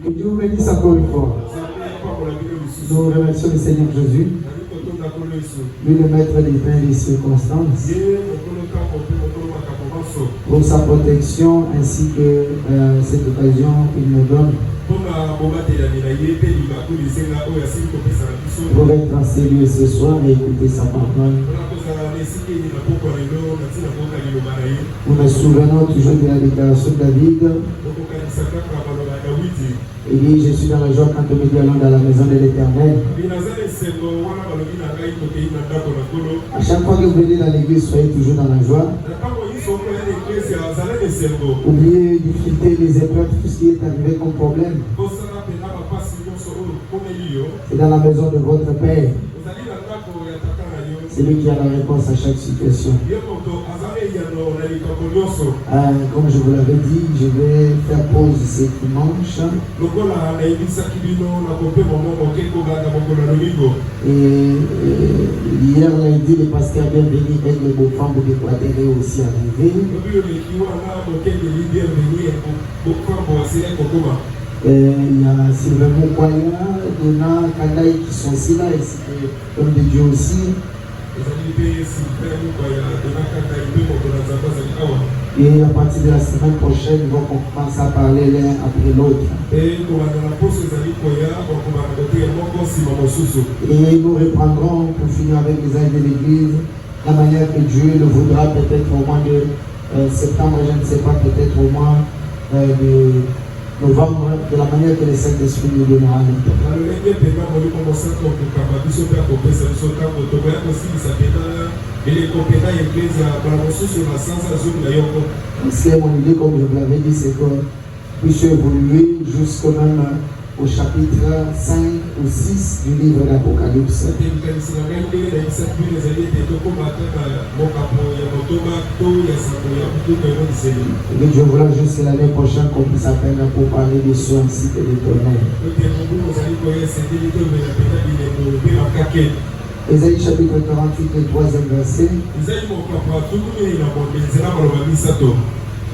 Que Dieu vous bénisse encore une fois. Nous remercions le Seigneur Jésus, lui le maître des temps et des circonstances, pour sa protection ainsi que cette occasion qu'il nous donne pour être en sérieux ce soir et écouter sa parole. Nous nous souvenons toujours de la déclaration de David. Il dit, je suis dans la joie quand nous allons dans la maison de l'Éternel. À chaque fois que vous venez dans l'église, soyez toujours dans la joie. Oubliez les difficultés, les épreuves, tout ce qui est arrivé comme problème. C'est dans la maison de votre Père. C'est lui qui a la réponse à chaque situation. Comme je vous l'avais dit, je vais faire pause ce dimanche. Et hier lundi, le pasteur Bienvenu avec le beau-frère de Équateur est aussi arrivé. Il y a Sylvain Mokwaya, Donna Kandaï qui sont aussi là, et c'est l'homme de Dieu aussi. Et à partir de la semaine prochaine, ils vont commencer à parler l'un après l'autre. Et nous reprendrons pour finir avec les âges de l'église, la manière que Dieu le voudra, peut-être au mois de septembre, je ne sais pas, peut-être au mois de novembre, de la manière que le Saint-Esprit nous donnera. C'est mon idée, comme je vous l'avais dit, c'est qu'on puisse évoluer jusqu'au même au chapitre 5 ou 6 du livre d'Apocalypse. Mais je voulais juste l'année prochaine qu'on puisse apprendre pour parler de ce ainsi que de tonnerre. Ésaïe chapitre 48, le 3e verset.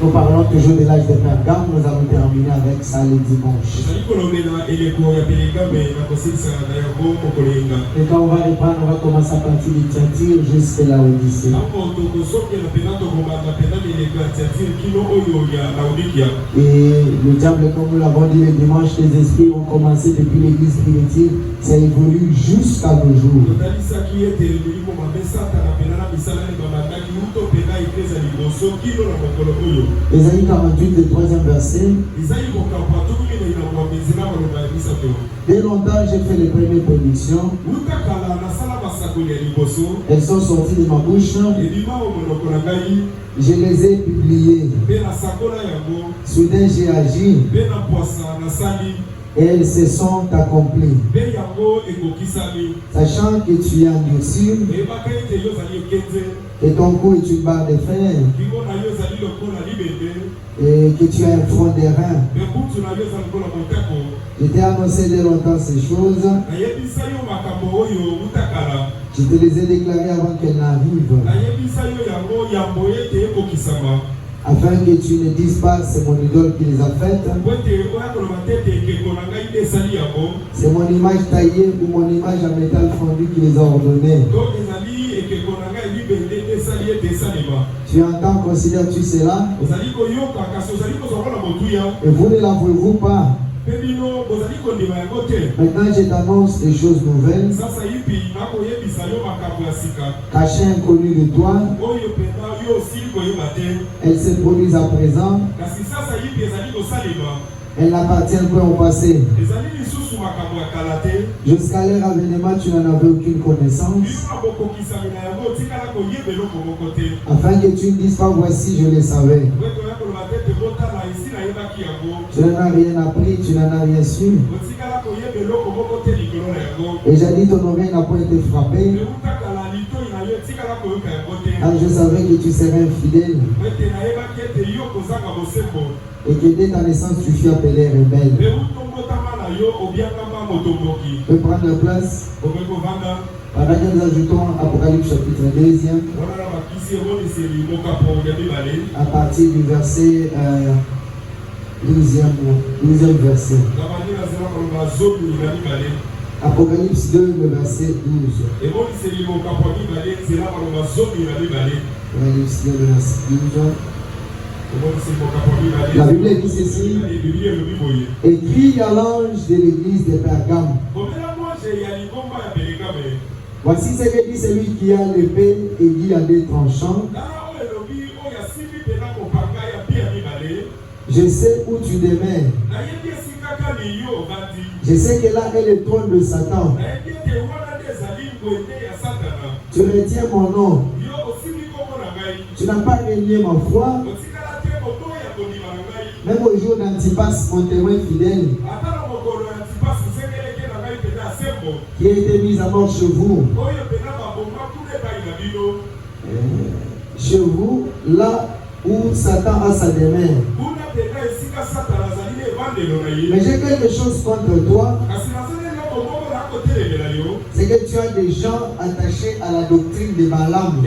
Nous parlons toujours de l'âge de Pergame, nous allons terminer avec ça le dimanche. Et quand on va reprendre, on va commencer à partir du Thyatire jusqu'à la Odyssée. Et le diable, comme nous l'avons dit le dimanche, les esprits ont commencé depuis l'église primitive, ça évolue jusqu'à nos jours. Ésaïe 48, le 3e verset. Dès longtemps, j'ai fait les premières prédictions. Elles sont sorties de ma bouche. Je les ai publiées. Soudain, j'ai agi. Et elles se sont accomplies. Sachant que tu es endurci, que ton cou est une barre de fer, et que tu as un front d'airain. Je t'ai annoncé dès longtemps ces choses. Je te les ai déclarées avant qu'elles n'arrivent. Afin que tu ne dises pas c'est mon idole qui les a faites. C'est mon image taillée ou mon image en métal fondu qui les a ordonnées. Tu entends, considères-tu cela? Et vous ne l'avouez-vous pas? Maintenant je t'annonce des choses nouvelles, cachées, inconnues de toi. Elles se produisent à présent. Elles n'appartiennent pas au passé. Jusqu'à leur avènement, tu n'en avais aucune connaissance. Afin que tu ne dises pas, voici, je les savais. Tu n'en as rien appris, tu n'en as rien su. Et j'ai dit, ton oreille n'a pas été frappée. Car je savais que tu serais infidèle. Et que dès ta naissance, tu fus appelé rebelle. Tu peux prendre la place. Pendant que nous ajoutons Apocalypse chapitre 2, à partir du verset 12e verset. Apocalypse 2, le verset 12. Apocalypse 2, le verset 12. La Bible dit ceci: écrit à l'ange de l'église de Pergame. Voici ce que dit celui qui a l'épée et dit à des tranchants: je sais où tu demeures. Je sais que là est le trône de Satan. Tu retiens mon nom. Tu n'as pas renié ma foi. Même au jour d'Antipas, mon témoin fidèle, qui a été mis à mort chez vous. Chez vous, là où Satan a sa demeure. Mais j'ai quelque chose contre toi. C'est que tu as des gens attachés à la doctrine de Balaam,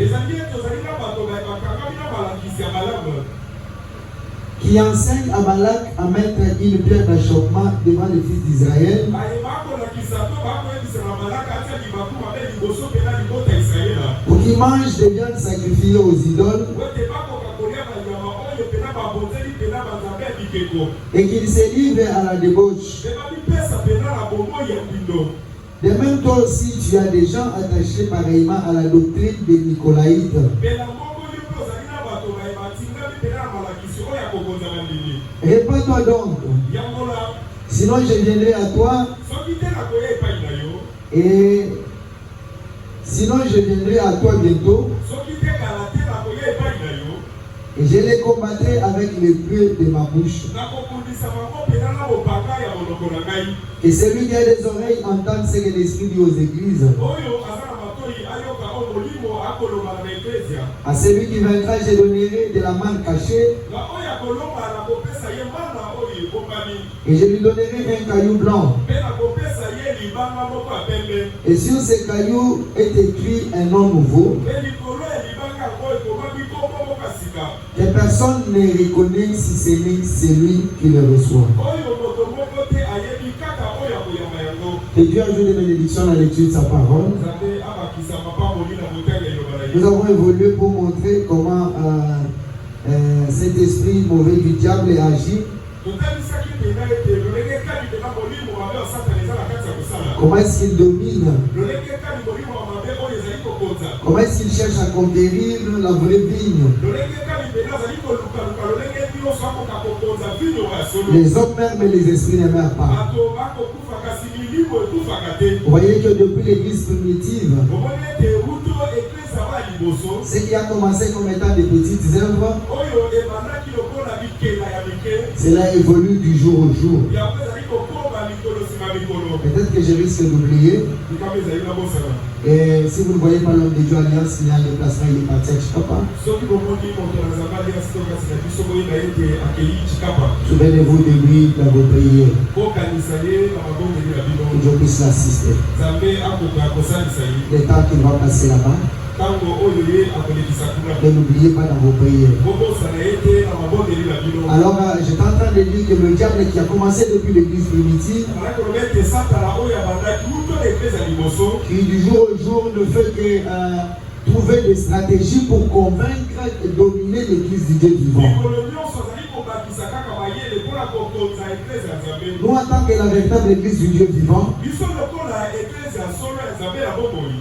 qui enseigne à Balak à mettre une pierre d'achoppement devant les fils d'Israël, pour qu'ils mangent des viandes sacrifiées aux idoles, et qu'ils se livrent à la débauche. De même, toi aussi, tu as des gens attachés pareillement à la doctrine des Nicolaïtes. Répands-toi donc, sinon je viendrai à toi, et sinon je viendrai à toi bientôt, et je les combattrai avec l'épée de ma bouche. Et celui qui a des oreilles entende ce que l'Esprit dit aux églises. À celui qui vaincra, je donnerai de la manne cachée, et je lui donnerai un caillou blanc. Et sur ce caillou est écrit un nom nouveau, que personne ne reconnaît si ce n'est celui qui le reçoit. Que Dieu ajoute des bénédictions à la lecture de sa parole. Nous avons évolué pour montrer comment cet esprit mauvais du diable agit. Comment est-ce qu'il domine? Comment est-ce qu'il cherche à conquérir la vraie vigne? Les hommes meurent, mais les esprits ne meurent pas. Vous voyez que depuis l'église primitive, ce qui a commencé comme étant des petites œuvres, cela évolue du jour au jour. Peut-être que je risque d'oublier. Et si vous ne voyez pas l'homme de Dieu Alliance, il y a un déplacement, il est parti à Chikapa. Souvenez-vous de lui dans vos prières. Que Dieu puisse l'assister. Le temps qu'il va passer là-bas, ne l'oubliez pas dans vos prières. Alors, j'étais en train de dire que le diable qui a commencé depuis l'église primitive, qui du jour au jour ne fait que trouver des stratégies pour convaincre et dominer l'église du Dieu vivant. Nous, en tant que la véritable église du Dieu vivant,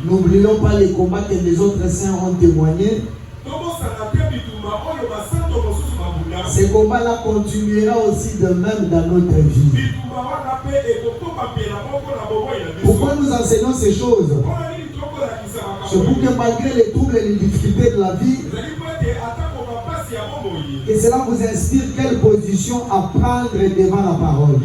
n'oublions pas les combats que les autres saints ont témoignés. Ces combats-là continuera aussi de même dans notre vie. Pourquoi nous enseignons ces choses? C'est pour que malgré les troubles et les difficultés de la vie, que cela vous inspire quelle position à prendre devant la parole.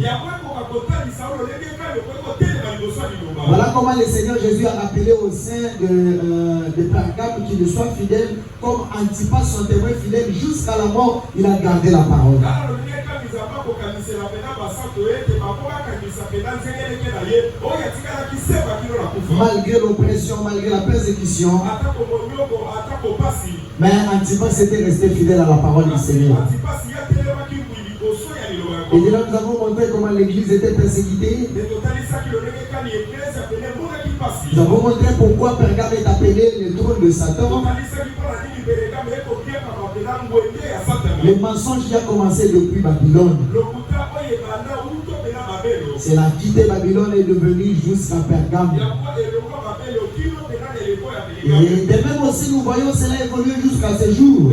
Voilà comment le Seigneur Jésus a rappelé au sein de Pergame qu'il soit fidèle, comme Antipas, son témoin fidèle, jusqu'à la mort, il a gardé la parole. Malgré l'oppression, malgré la persécution, mais Antipas était resté fidèle à la parole du Seigneur. Et là, nous avons montré comment l'église était persécutée. Nous avons montré pourquoi Pergame est appelé le trône de Satan. Le mensonge qui a commencé depuis Babylone. C'est la quitté Babylone est devenue jusqu'à Pergame. Et de même aussi, nous voyons cela évoluer jusqu'à ce jour.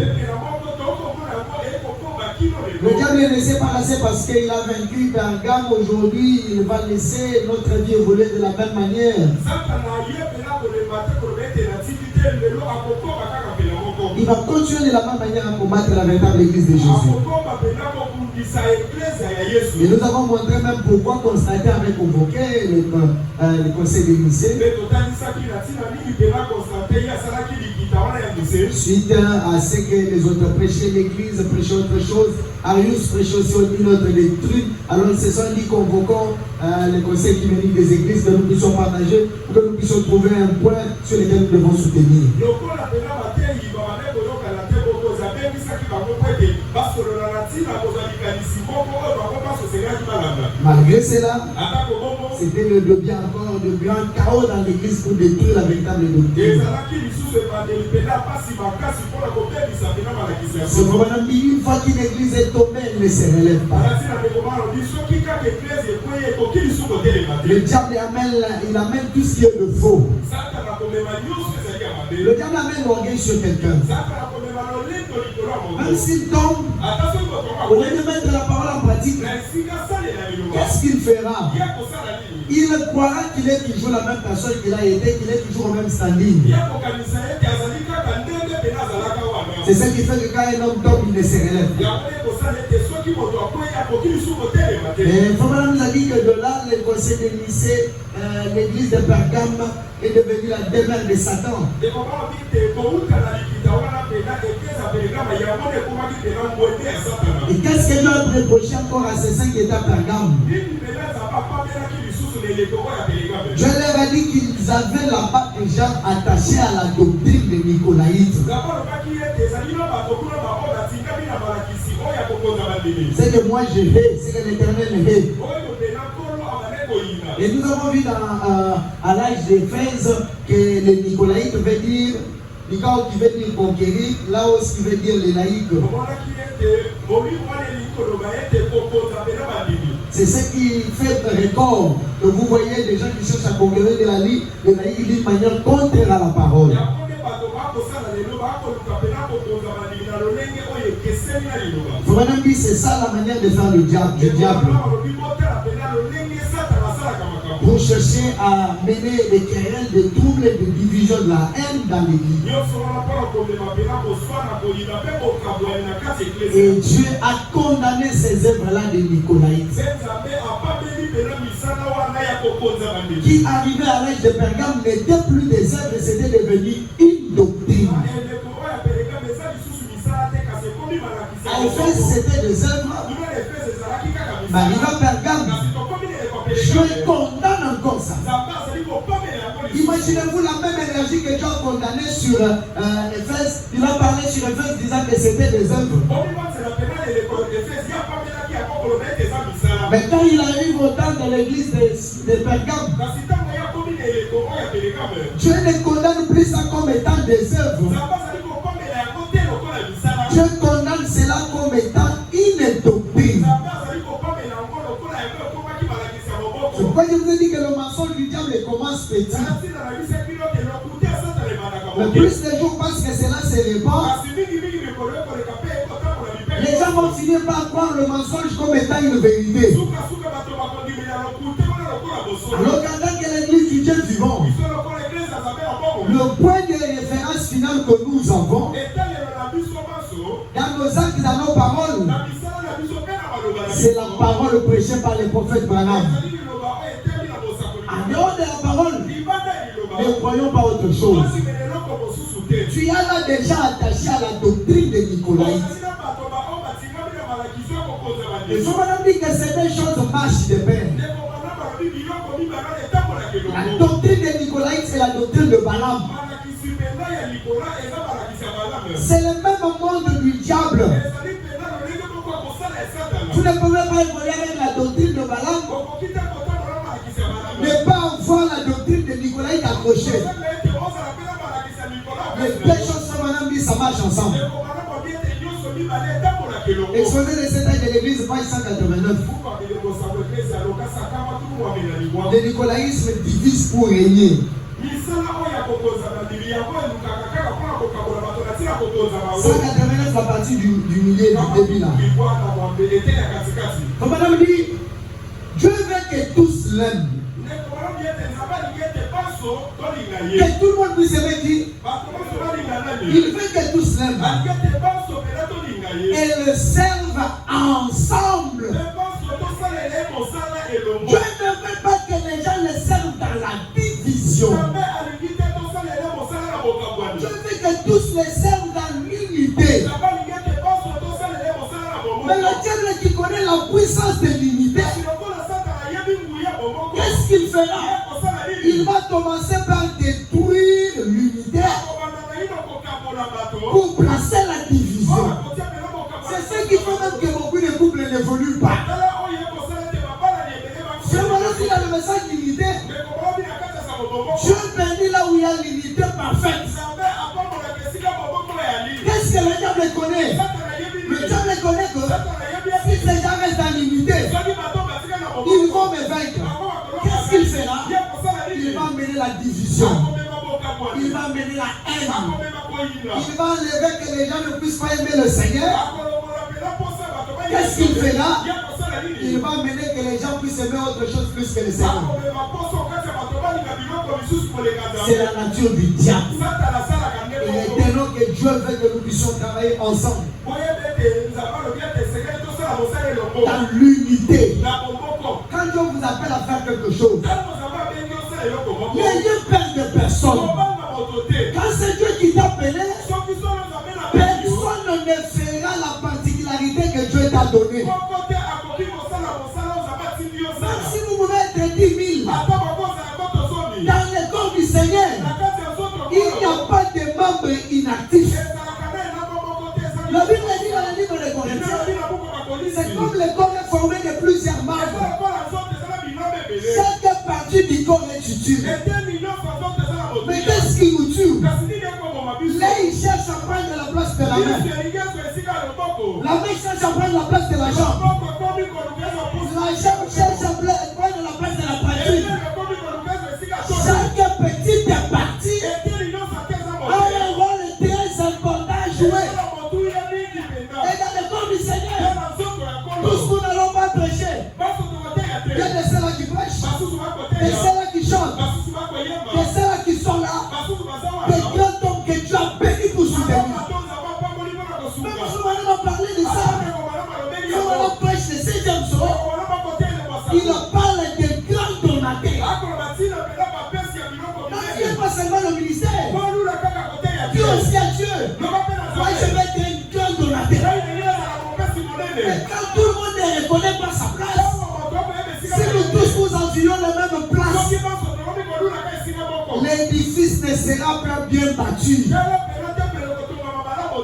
Le diable ne laissé pas passer parce qu'il a vaincu Pergame. Aujourd'hui, il va laisser notre vie évoluer de la même manière. Il va continuer de la même manière à combattre la véritable église de Jésus. Et nous avons montré même pourquoi Constantin avait convoqué le conseil des lycées. Suite à ce que les autres prêchaient, l'église prêchait autre chose, Arius prêchait aussi une autre doctrine. Alors ils se sont dit convoquons le conseil qui venait des églises que nous puissions partager, pour que nous puissions trouver un point sur lequel nous devons soutenir. Malgré cela, c'était le bien encore de grand chaos dans l'église pour détruire la véritable doctrine. Cependant, une fois qu'une église est tombée, elle ne se relève pas. Le diable amène tout ce qui est de faux. Le diable amène l'orgueil sur quelqu'un. Même s'il tombe, au lieu de mettre la parole en pratique, qu'est-ce qu'il fera? Il croira qu'il est toujours la même personne qu'il a été, qu'il est toujours au même standing. C'est ce qui fait que quand un homme tombe, il ne se relève. Et Fabien nous a dit que de là, le conseil de lycée, l'église de Pergame est devenue la demeure de Satan. Et qu'est-ce que Dieu a reproché encore à ces saints qui étaient à Pergame? Je leur ai dit qu'ils avaient là-bas déjà attaché à la doctrine de Nicolaïte. C'est que moi je hais, c'est que l'Éternel hait. Et nous avons vu à l'âge d'Éphèse que le Nicolaïte veut dire, Nicao qui veut dire conquérir, Laos qui veut dire les laïcs. C'est ce qui fait record que vous voyez des gens qui cherchent à conquérir de la laïque d'une manière contraire à la parole. Vraiment, c'est ça la manière de faire le diable. Pour chercher à mener des querelles, des troubles, des divisions, de la haine dans l'église. Et Dieu a condamné ces œuvres-là de Nicolaïte. Qui arrivait à l'âge de Pergame n'était plus des œuvres, c'était devenu une doctrine. À Éphèse, c'était des œuvres. Mais arrivé à Pergame, Dieu condamne encore ça. Imaginez-vous la même énergie que Dieu a condamné sur Éphèse. Il a parlé sur Éphèse disant que c'était des œuvres. Mais quand il arrive au temps de l'église de Pergame, Dieu ne condamne plus ça comme étant des œuvres. Dieu condamne cela comme étant une doctrine. C'est pourquoi je vous ai dit que le mensonge du diable commence petit. Le plus les jours passent que cela se répand, les gens vont finir par croire le mensonge comme étant une vérité. Alors qu'en que l'église du Dieu vivant, le point de référence final que nous avons, dans nos actes, dans nos paroles, c'est la parole prêchée par les prophètes Branham. En dehors de la parole, ne croyons pas autre chose. Tu y as là déjà attaché à la doctrine de Nicolaïte. Et je me dis que ces choses marchent de pair. La doctrine de Nicolaïte, c'est la doctrine de Balaam. C'est le même monde du diable. Tu ne pouvais pas évoluer avec la doctrine de Balaam. Ne pas voir la doctrine de Nicolas accrochée. Les deux choses sont maintenant mises, ça marche ensemble. Exposé les 7 ans de l'église, page 189. Le nicolaïsme divise pour régner. 189 à partir du milieu du début là. Comme madame dit, Dieu veut que tous l'aiment. Que tout le monde puisse aimer qui? Il veut que tous l'aiment. Et le servent ensemble. Dieu ne veut pas que les gens le servent dans la division. Dieu veut que tous les servent dans l'unité. Mais le diable qui connaît la puissance de l'unité, qu'est-ce qu'il fera? Il va commencer par détruire l'unité pour placer la division. C'est ce qui fait même que beaucoup de couples n'évoluent pas. C'est maintenant qu'il y a le message d'unité. Dieu bénit là où il y a l'unité parfaite. Qu'est-ce que le diable connaît? Le diable connaît que si ces gens restent dans l'unité, ils vont me vaincre. Qu'est-ce qu'il fera? Il va mener la division. Il va mener la haine. Il va enlever que les gens ne puissent pas aimer le Seigneur. Qu'est-ce qu'il fera? Il va mener que les gens puissent aimer autre chose plus que le Seigneur. C'est la nature du diable. Il est étonnant que Dieu veut que nous puissions travailler ensemble. Dans l'unité. Quand Dieu vous appelle à faire quelque chose, n'ayez peur de personne. Quand c'est Dieu qui t'a appelé, personne ne fera la particularité que Dieu t'a donnée. Même si vous pouvez être 10 000, dans le corps du Seigneur, il n'y a pas de membres inactifs. La Bible dit dans le livre de Corinthiens, c'est comme le corps est formé de plusieurs membres. Chaque partie du corps est utile. Mais qu'est-ce qui nous tue? Là, il cherche à prendre la place de la main. La main cherche à prendre la place de la jambe. La jambe cherche à prendre la place de la poitrine. Chaque petite partie a un rôle très important à jouer. Et dans le corps du Seigneur, tous nous n'allons pas prêcher. Il y a de ceux-là qui prêchent, de ceux-là qui chantent, de ceux-là qui sont là, des grands hommes que Dieu a bénis pour soutenir. Même si on va parler de ça, si on prêche le 7e soir, il parle de grands donateurs. Non, il n'y a pas seulement le ministère. Dieu aussi à Dieu. Moi, je vais être un grand donateur. Mais quand tout le monde ne reconnaît pas sa place, si nous tous nous envions la même place, l'édifice ne sera pas bien battu.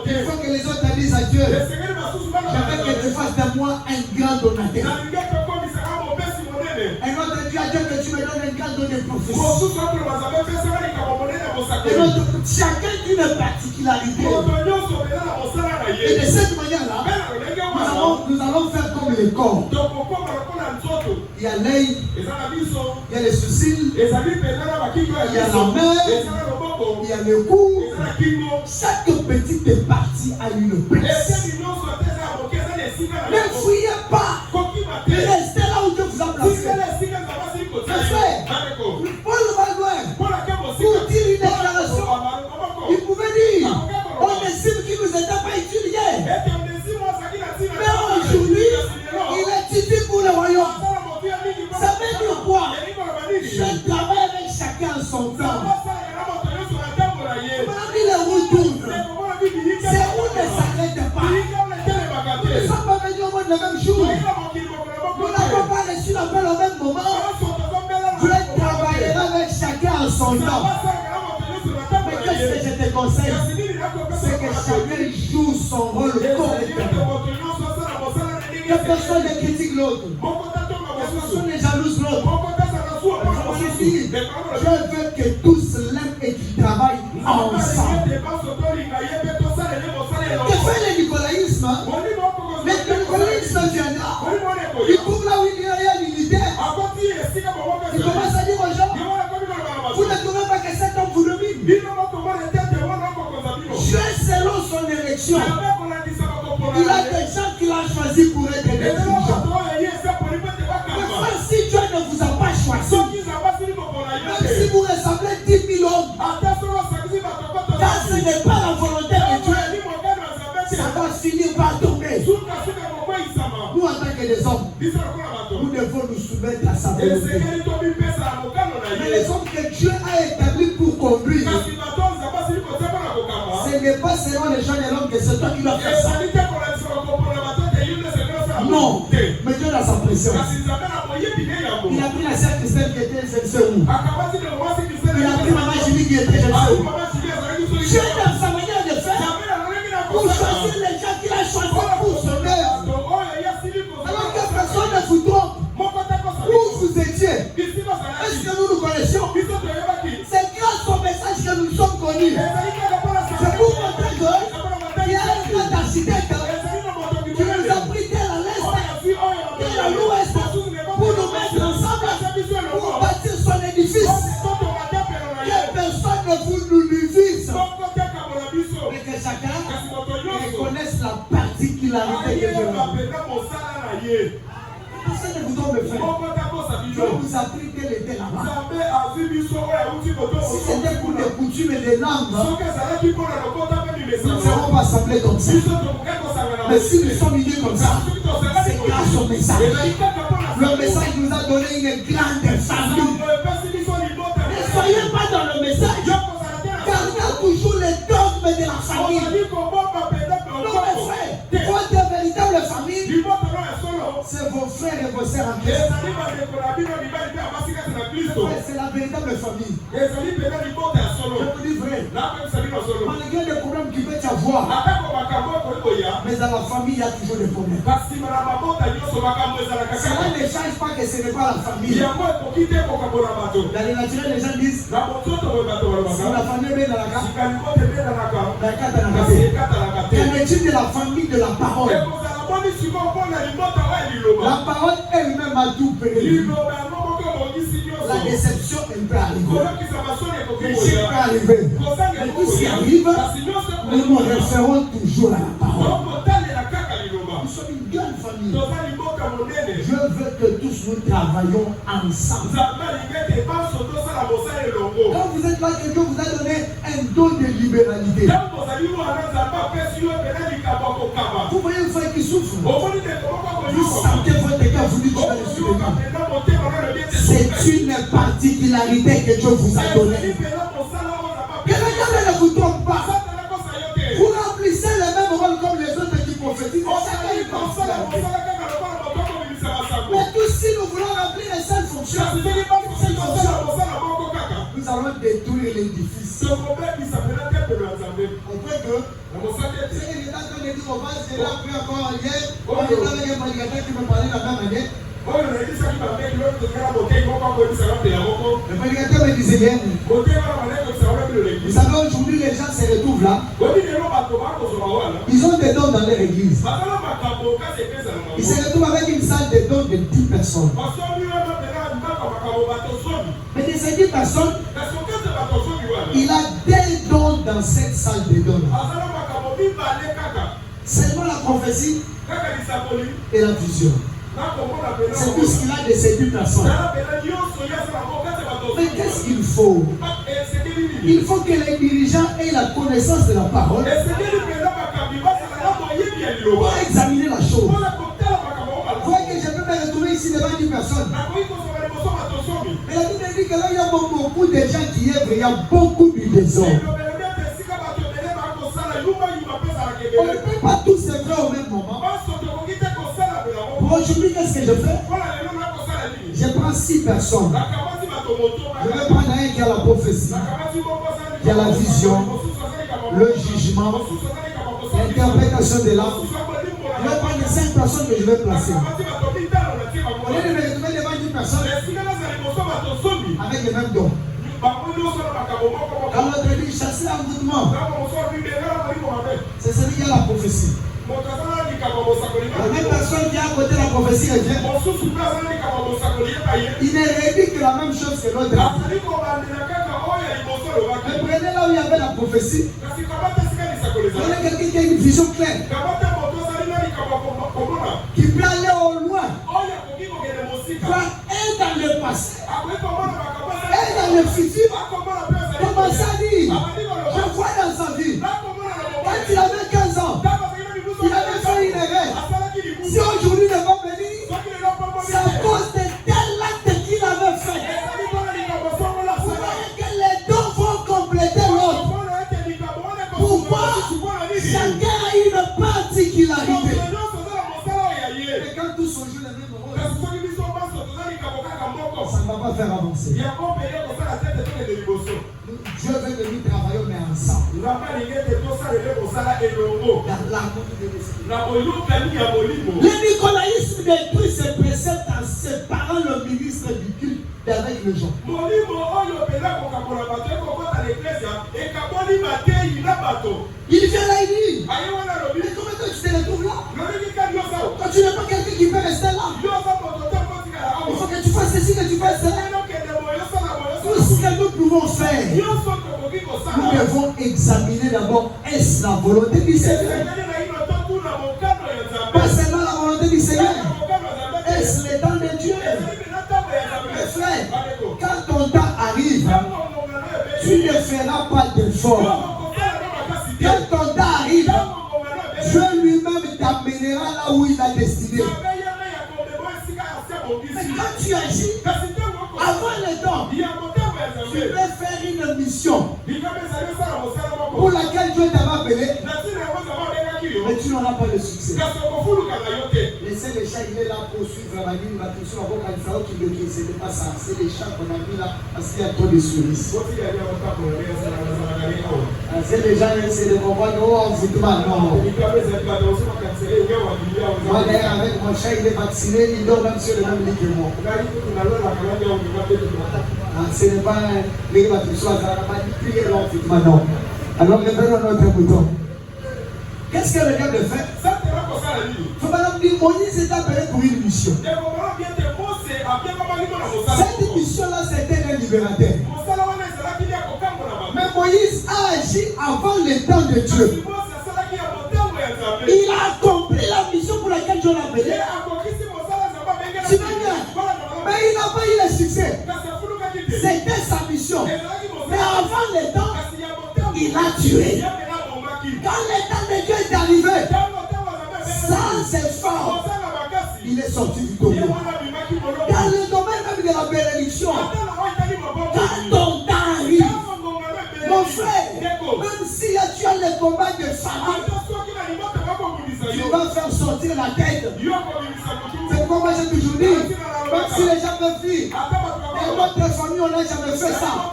Il faut que les autres disent à Dieu, je veux que tu fasses de moi un grand donateur. Un autre dit à Dieu que tu me donnes un grand don de prophétie. Et chacun d'une particularité. Et de cette manière-là, nous allons faire comme les corps. Il y a l'œil, il y a les sourcils, il y a la main, il y a le cou. Chaque petite partie a une place. Ne fouillez pas. Restez là où Dieu vous a placé. Paul va loin pour dire une déclaration. Il pouvait dire, on estime qu'il ne nous était pas utilisé. Mais aujourd'hui, il est utilisé pour le royaume. Ça veut dire quoi? Je travaille avec chacun en son temps. Maintenant, il retourne. C'est où ne s'arrête pas. Nous ne sommes pas venus au monde le même jour. Nous n'avons pas reçu l'appel au même moment. Dieu travaillera avec chacun en son temps. Mais qu'est-ce que je te conseille? C'est que chacun joue son rôle correctement. Que personne qui critique l'autre. Les personnes qui jalousent l'autre. Je veux que tous l'aiment et qu'ils travaillent ensemble. Que fait le nicolaïsme? Le nicolaïsme viendra. Il trouve là où il y a l'unité. Il commence à dire aux gens, vous ne trouvez pas que cet homme vous domine. Dieu, selon son élection, il a des gens qu'il a choisis pour être des dirigeants. Mais si Dieu ne vous a pas choisi, même si vous ressemblez 10 000 hommes, car ce n'est pas la volonté de Dieu, ça va finir par tomber. Nous, en tant que des hommes, nous devons nous soumettre à sa volonté. Mais les hommes que Dieu a établis pour conduire, ce n'est pas selon les gens de l'homme que c'est toi qui dois faire ça. Non, mais Dieu a sa présence. Il a pris la sœur Christelle qui était je ne sais où. Il a pris maman Julie qui était je ne sais où. Dieu dans sa manière de faire pour choisir les gens qu'il a choisis pour son œuvre. Alors que personne ne vous trompe. Où vous étiez? Est-ce que nous nous connaissions? C'est grâce au message que nous sommes connus. C'est pour montrer qu'il y a un grand architecte qui nous a pris tel à l'est, tel à l'ouest, pour nous mettre ensemble, pour bâtir son édifice. Que personne ne vous nous divise. Mais que chacun reconnaisse la particularité que Dieu a. Personne ne vous donne le fait. Dieu vous a pris tel et tel là-bas. Si c'était pour des coutumes et des langues, nous ne serons pas assemblés comme ça. Mais si nous sommes unis comme ça, c'est grâce au message. Le message nous a donné une grande famille. Ne soyez pas dans le message, gardez toujours les dogmes de la famille. Non, mes frères, votre véritable famille, c'est vos frères et vos sœurs en Christ. C'est la véritable famille. Je vous dis vrai. Malgré les problèmes qu'il peut y avoir, mais dans la famille, il y a toujours des problèmes. Cela ne change pas que ce n'est pas la famille. Dans les naturels, les gens disent si la famille est dans la carte, qu'en est-il de la famille de la parole? La parole elle-même a tout payé. La déception elle peut arriver. L'échec peut arriver. Mais tout ce qui arrive, nous nous référons toujours à la parole. Nous sommes une grande famille. Je veux que tous nous travaillons ensemble. Quand vous êtes là, que Dieu vous a donné un don de libéralité. Vous voyez une femme qui souffre. Vous sentez votre cœur, vous dites c'est une particularité que Dieu vous a donnée. Que le diable ne vous trompe pas. Vous remplissez le même rôle comme les autres qui prophétisent. Mais tous si nous voulons remplir les seules fonctions, nous allons détruire l'édifice. Après que c'est l'état que les dit on va se là après encore hier, on est avec un prédicateur qui me parlait la même année. Le prédicateur me disait bien, vous savez aujourd'hui les gens se retrouvent là, ils ont des dons dans leur église. Ils se retrouvent avec une salle de dons de 10 personnes. Mais de ces 10 personnes, il a des dons dans cette salle de dons. Seulement la prophétie et la vision. C'est tout ce qu'il a de ces 10 personnes. Mais qu'est-ce qu'il faut? Il faut que les dirigeants aient la connaissance de la parole pour examiner la chose. Vous voyez que je peux me retrouver ici devant 10 personnes. Mais la Bible dit que là, il y a beaucoup de gens qui œuvrent, il y a beaucoup de désordre. On ne peut pas tous œuvrer au même moment. Pour aujourd'hui, qu'est-ce que je fais? Je prends 6 personnes. Je vais prendre un qui a la prophétie, qui a la vision, le jugement, l'interprétation de l'âme. Je vais prendre 5 personnes que je vais placer. Au lieu de me retrouver devant une personne avec les mêmes dons. Quand l'autre dit chasser l'envoûtement, c'est celui qui a la prophétie. La même personne qui a à côté la prophétie revient. Il ne redit que la même chose que l'autre. Mais prenez là où il y avait la prophétie. Prenez quelqu'un qui a une vision claire. Qui peut aller au loin. Et dans le passé. Et dans le futur. Commence à dire. Je vois dans sa vie. Quand il avait 15 ans. Il avait fait une erreur. Si aujourd'hui ne va venir, c'est à cause de tel acte qu'il avait fait. Vous voyez que les dons vont compléter l'autre. Pourquoi? Chacun a une particularité. Et quand tous sont joués le même rôle, ça ne va pas faire avancer. Dieu veut que nous travaillions mais ensemble. Dans l'harmonie de l'esprit. Le nicolaïsme détruit ses préceptes en séparant le ministre du culte d'avec le gens. Il vient là, il dit, mais comment toi tu te retrouves là? Quand tu n'es pas quelqu'un qui peut rester là, il faut que tu fasses ceci, que tu fasses cela. Tout ce que nous pouvons faire, nous devons examiner d'abord, est-ce la volonté du Seigneur? Pas seulement la volonté du Seigneur. Est-ce le temps de Dieu? Mes frères, quand ton temps arrive, tu ne feras pas d'effort. Quand ton temps arrive, Dieu lui-même t'amènera là où il a destiné. Mais quand tu agis, avant le temps, tu vais faire une mission pour laquelle Dieu t'avait appelé, mais tu n'auras pas de succès. Laissez les chats, il est là pour suivre la vie, il va tout sur la boca, il faut qu'il le dise, ce n'est pas ça, c'est les chats qu'on a mis là parce qu'il y a trop de souris. C'est les gens qui essaient de comprendre, oh, envoûtement, non. Moi d'ailleurs avec mon chat, il est vacciné, il dort même sur le même lit que moi. Ce n'est pas les qui soit prier l'envoûtement, non. Alors revenons à notre bouton. Qu'est-ce que le diable fait? Il faut maintenant dire Moïse est appelé pour une mission. Cette mission-là, c'était un libérateur. Mais Moïse a agi avant le temps de Dieu. Il a accompli la mission pour laquelle Dieu l'a appelé. Tu vas bien. Mais il n'a pas eu le succès. C'était sa mission. Mais avant le temps, il a tué. Quand le temps de Dieu est arrivé, sans effort, il est sorti du tombeau. Dans le domaine même de la bénédiction, quand ton temps arrive, mon frère, même si tu as le combat de famille, tu vas faire sortir la tête. C'est pourquoi j'ai toujours dit, même si les gens peuvent dire, dans notre famille on n'a jamais fait ça,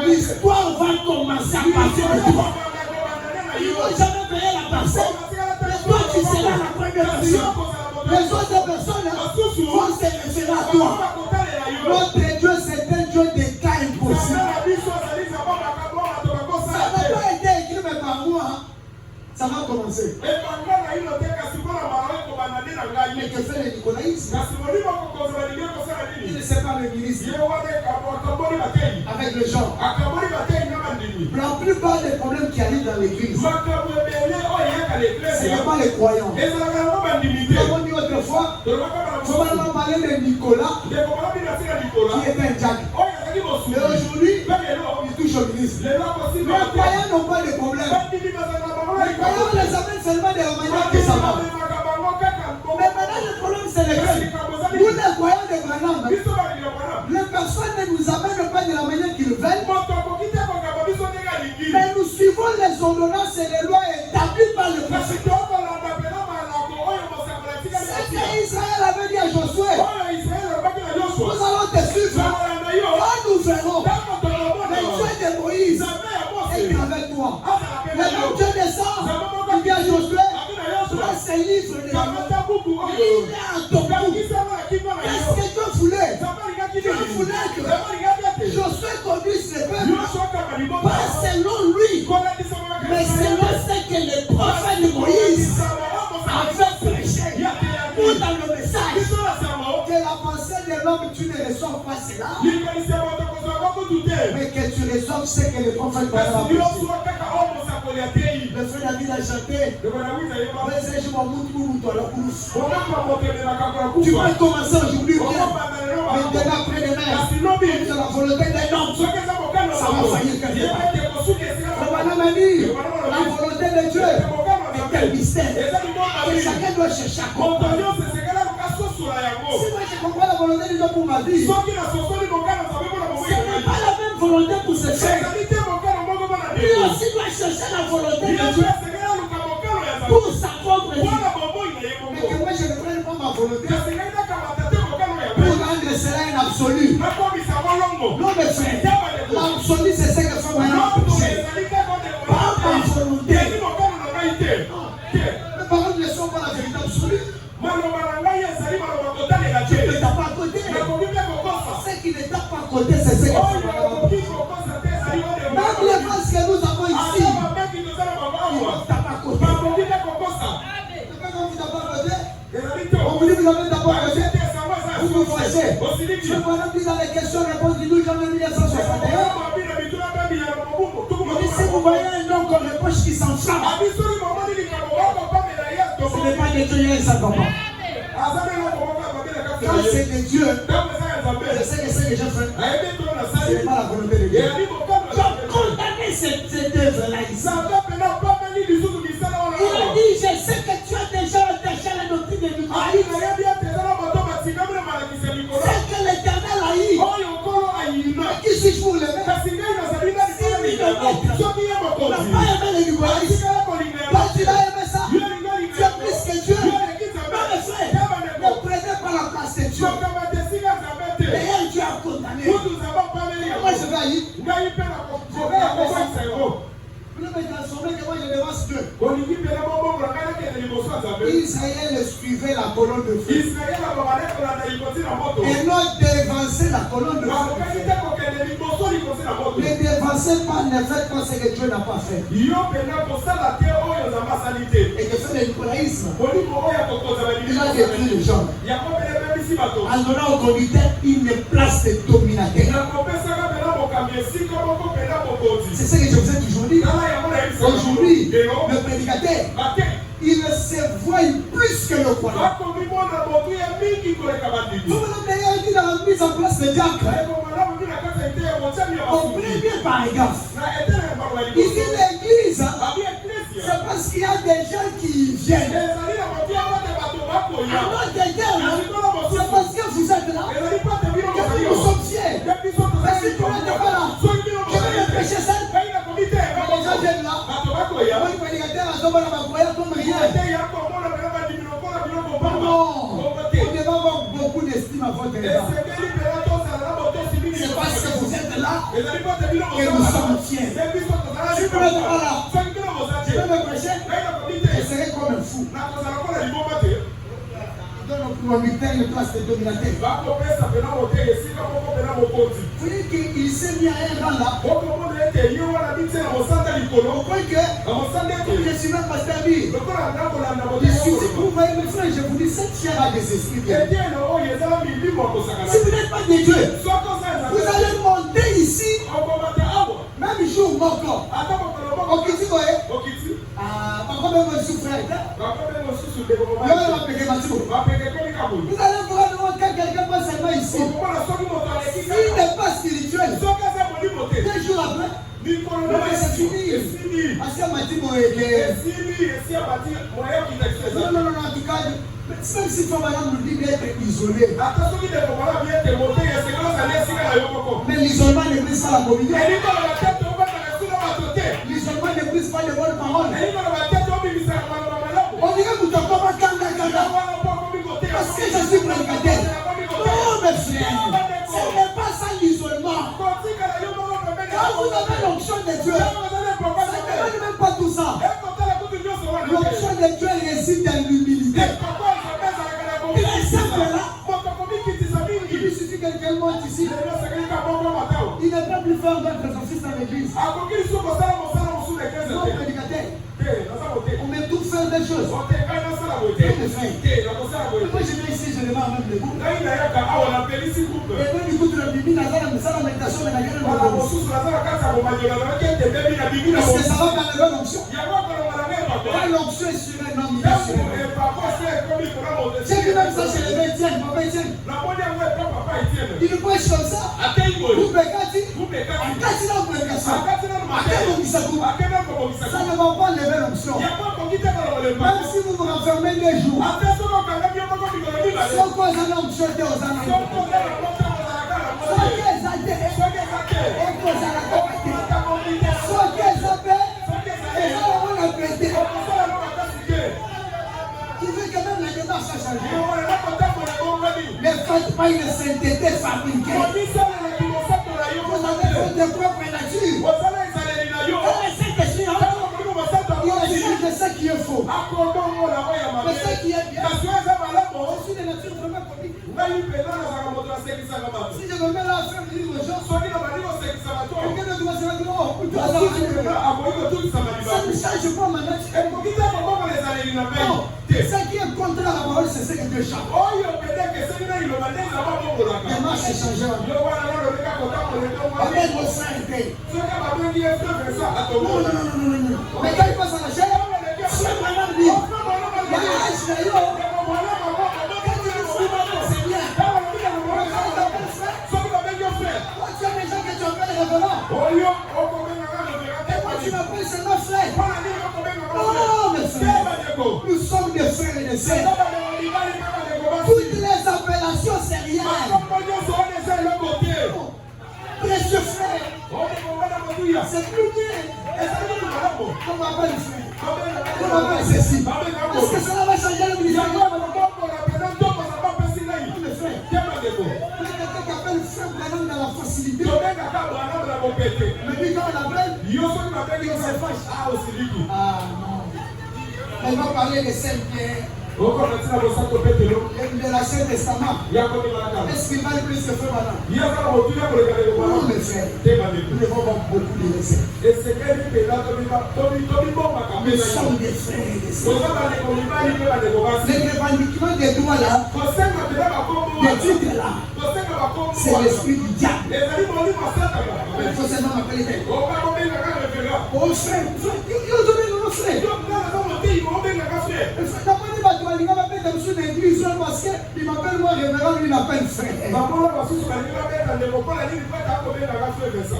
l'histoire va commencer à partir de toi. Ils ne vont jamais payer la personne. Mais toi, tu seras la première personne. Les autres personnes vont se référer à toi. Notre Dieu, c'est un Dieu de cas impossible. Ça n'a pas été écrit mais par moi. Ça va commencer. Mais que fait le nicolaïsme? Il ne sait pas le ministre. Avec les gens. La plupart des problèmes qui arrivent dans l'église, ce n'est pas les croyants. Nous avons dit autrefois, il faut vraiment parler de Nicolas, qui est un Jack. Et aujourd'hui, il touche au ministre. Les croyants n'ont pas de problème. Les croyants les amènent seulement de la manière que ça va. Mais maintenant, le problème, c'est lequel? Nous, les croyants de Branham, les personnes ne nous amènent pas de la manière qu'ils veulent. Mais nous suivons les ordonnances et les lois établies par le prophète. C'est ce qu'Israël avait dit à Josué. Nous allons te suivre. Quand nous verrons le Dieu de Moïse est avec toi. Le Dieu descend, il dit à Josué, toi c'est livre de l'amour. Il est en ton cou. Qu'est-ce que Dieu voulait? Dieu voulait que Josué conduise le peuple, pas selon lui, mais selon ce que le prophète de Moïse avait prêché. Ou dans le message, que la pensée de l'homme, tu ne reçois pas cela, mais que tu reçoives ce que le prophète va prêcher. Le frère David a chanté. Tu peux commencer aujourd'hui, maintenant après-demain. C'est la volonté d'un homme. Ça va faillir quelque part. La volonté de Dieu est un mystère. Et chacun doit chercher à comprendre. Si moi je comprends la volonté de Dieu pour ma vie, ce n'est pas la même volonté pour ce frère. Lui aussi doit chercher la volonté de Dieu pour sa propre vie. Mais que moi je ne prenne pas ma volonté pour rendre cela un absolu. Non mes frères, l'absolu c'est ce que fait maintenant. Pas ma volonté. Les paroles ne sont pas la vérité absolue. Tu ne t'as pas à côté. Ce qui ne t'a pas à côté, c'est ce que fait. Même les phrases que nous avons ici, il ne t'a pas à côté. On vous dit vous avez d'abord côté. Vous vous fâchez. Je vous ai dit dans les questions-réponses du 12 janvier 1961. Si vous voyez un homme comme les poches qui s'enflamme, ce n'est pas de Dieu, ça ne va pas. Quand c'est de Dieu, je sais que c'est que j'ai fait. Ce n'est pas la volonté de Dieu. Donc condamner cette œuvre-là ici. Il a dit, je sais que tu as déjà attaché à la doctrine de l'humanité. C'est que l'Éternel a eu. Qui suis-je pour l'aimer? Si il n'a pas aimé le Nicolas, toi tu l'as aimé ça. Tu es plus que Dieu. Non mes frères, ne prenez pas la place de Dieu. D'ailleurs Dieu a condamné. Moi je vais aller. Je vais aller. Vous ne me transformez que moi je devance Dieu. Israël suivait la colonne de feu. Et non dévancer la colonne de feu. Ne dévancez pas, ne faites pas ce que Dieu n'a pas fait. Et que fait le nicolaïsme. Il a détruit les gens. En donnant au conducteur une place de dominateur. C'est ce que je vous ai toujours dit. Aujourd'hui, le prédicateur, il se voit plus que le croyant. Vous m'avez dit dans la mise en place de diacre. On prie par égard. Ici l'église, c'est parce qu'il y a des gens qui viennent. Alors c'est parce que vous êtes là que nous sommes fiers. Parce que tu n'es pas là. Je vais me prêcher ça. Les gens viennent là. Moi, le prédicateur a tombé dans ma croyance comme rien. Non. On devrait avoir beaucoup d'estime à votre égard. C'est parce que vous êtes là que nous sommes fiers. Si vous n'êtes pas là, je vais me prêcher. Je serai comme un fou. Donne au conducteur une place de dominateur. Vous dites qu'il s'est mis à un rang là. Au point que je suis même pasteur dit. Il suffit que vous voyez mes frères, je vous dis, cette chair a des esprits bien. Si vous n'êtes pas de Dieu, vous allez monter ici. Même jour, mon corps. Okiti, vous voyez? Encore même un souffrant. Vous allez voir devant quand quelqu'un passe seulement ici. S'il n'est pas spirituel, 2 jours après, c'est fini. Non, en tout cas, même si faut madame nous dit d'être isolé. Mais l'isolement ne brise pas la communion. L'isolement ne brise pas les bonnes paroles. On dirait que vous t'en pas kanga. Parce que je suis prédicateur. Non, mes frères, ce n'est pas ça l'isolement. Quand vous avez l'onction de Dieu, ça ne demande même pas tout ça. L'onction de Dieu réside dans l'humilité. qu'elle monte ici, il ne peut plus faire d'autres exorcismes dans l'église. Non, prédicateur. On met tout faire des choses. Moi, je viens ici, je demande même les groupes. Et moi, du coup, tu l'as Bible, dans la méditation, mais la guerre de parce que ça va dans l'onction. L'onction est sur un homme. J'ai vu même ça chez les Étienne, papa Étienne. Il nous prêche comme ça. Vous pekati, akati na prédication. Ça ne va pas lever l'onction. Même si vous vous renfermez 2 jours. Sans cause à l'onction de aux amis. Ne faites pas une sainteté fabriquée. Vous avez votre propre nature. C'est ça qui est faux. Mais ce qui est bien, je suis de nature vraiment comique. Si je me mets là à faire vivre aux gens, quelqu'un ne doit se dire, oh, ça ne change pas ma nature. Non, ce qui est contre la parole, c'est ce que Dieu change. Les marches changent. Avec vos saintetés. Non. Mais quand il passe à la chair, c'est vraiment bien. Il y a un âge d'ailleurs. Quand tu dis c'est bien. Toi, tu as des gens que tu appelles révérends. Et moi, tu m'appelles seulement frère. Non, mes frères. Nous sommes des frères et des sœurs. Toutes les appellations, c'est rien. Précieux frère. C'est plus bien. Qu'on m'appelle frère. Qu'on m'appelle ceci. Est-ce que cela va changer le ministère? Le frère. Quelqu'un qui appelle frère Branham dans la facilité. Mais lui, quand on l'appelle, il se fâche. Ah non. Elle va parler de Saint-Pierre. De l'Ancien Testament. Est-ce qu'il va plus que frère Branham? Non, mes frères. Nous devons avoir beaucoup de laisser. Nous sommes des frères et des sœurs. Les revendiquements des droits là, des titres là, c'est l'esprit du diable. Il faut seulement m'appeler tel. Oh frère, parce qu'il m'appelle moi révérend, lui il m'appelle frère.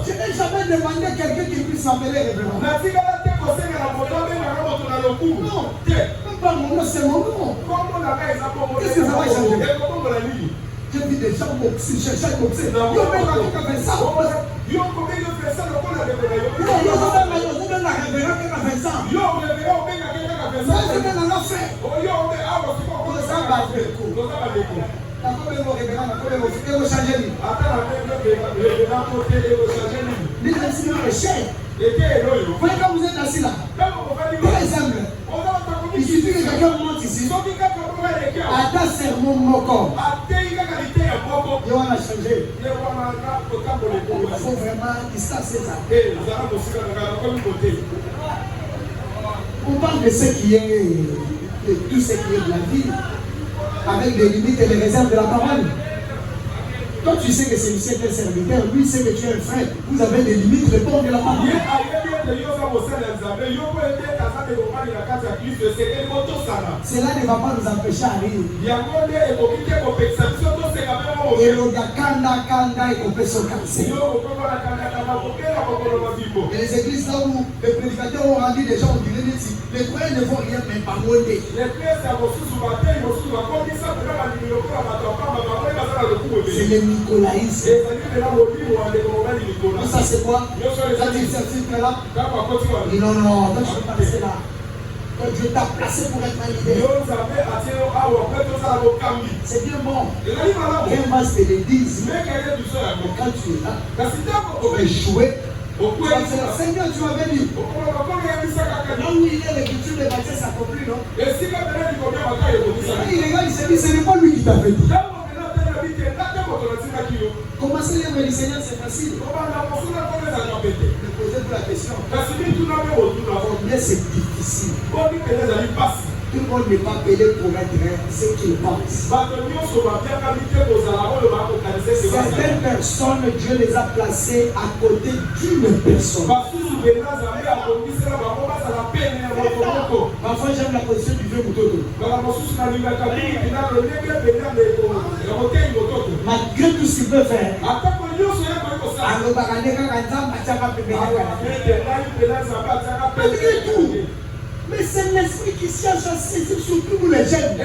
Je n'ai jamais demandé à quelqu'un qui puisse m'appeler révérend. Non, même pas mon nom, c'est mon nom. Qu'est-ce que ça va changer? J'ai vu des gens boxer, chercher à boxer. Yo, mais la qui a fait ça. Yo, combien de personnes ont la révérend? Yo, la révérend qui a fait ça. Yo, révérend, on a fait ça. Je vais la faire. Oh, yo, on est à votre corps. Ça va faire. La combien de révérend, la combien de changer. Attends, la révérend, côté et vous changer. Les enseignants est cher. Vous voyez quand vous êtes assis là. Par exemple, il suffit que quelqu'un monte ici. Attends, c'est mon moko. Et on a changé. Il faut vraiment distancer ça. On parle de ce qui est, de tout ce qui est de la vie, avec les limites et les réserves de la parole. Toi, tu sais que celui-ci est un serviteur, lui sait que tu es un frère. Vous avez des limites, le temps de la parole. Cela ne va pas nous empêcher à rire. Et le kanda et qu'on peut se casser. Et les églises là où les prédicateurs ont rendu des gens, on dirait les croyants ne vont rien mais pas monter. C'est le nicolaïsme. Ça c'est quoi? Quand il s'infiltre là, il dit non, toi tu ne peux pas rester là. Dieu t'a placé pour être un leader. C'est bien bon. Rien masse de l'église. Mais quand tu es là, tu vas échouer. Seigneur, tu m'avais dit. Là où il est, l'écriture de Matthieu s'accomplit, non? Il regarde, il se dit, ce n'est pas lui qui t'a fait dit. Commencer l'œuvre du Seigneur, c'est facile. Ne posez-vous la question. Combien c'est difficile. Tout le monde n'est pas appelé pour être ce qu'il pense. Certaines personnes, Dieu les a placées à côté d'une personne. Parfois j'aime la position du vieux Moutoto. Malgré tout ce qu'il peut faire, malgré tout. Mais c'est l'esprit qui cherche à saisir surtout nous les jeunes. Mais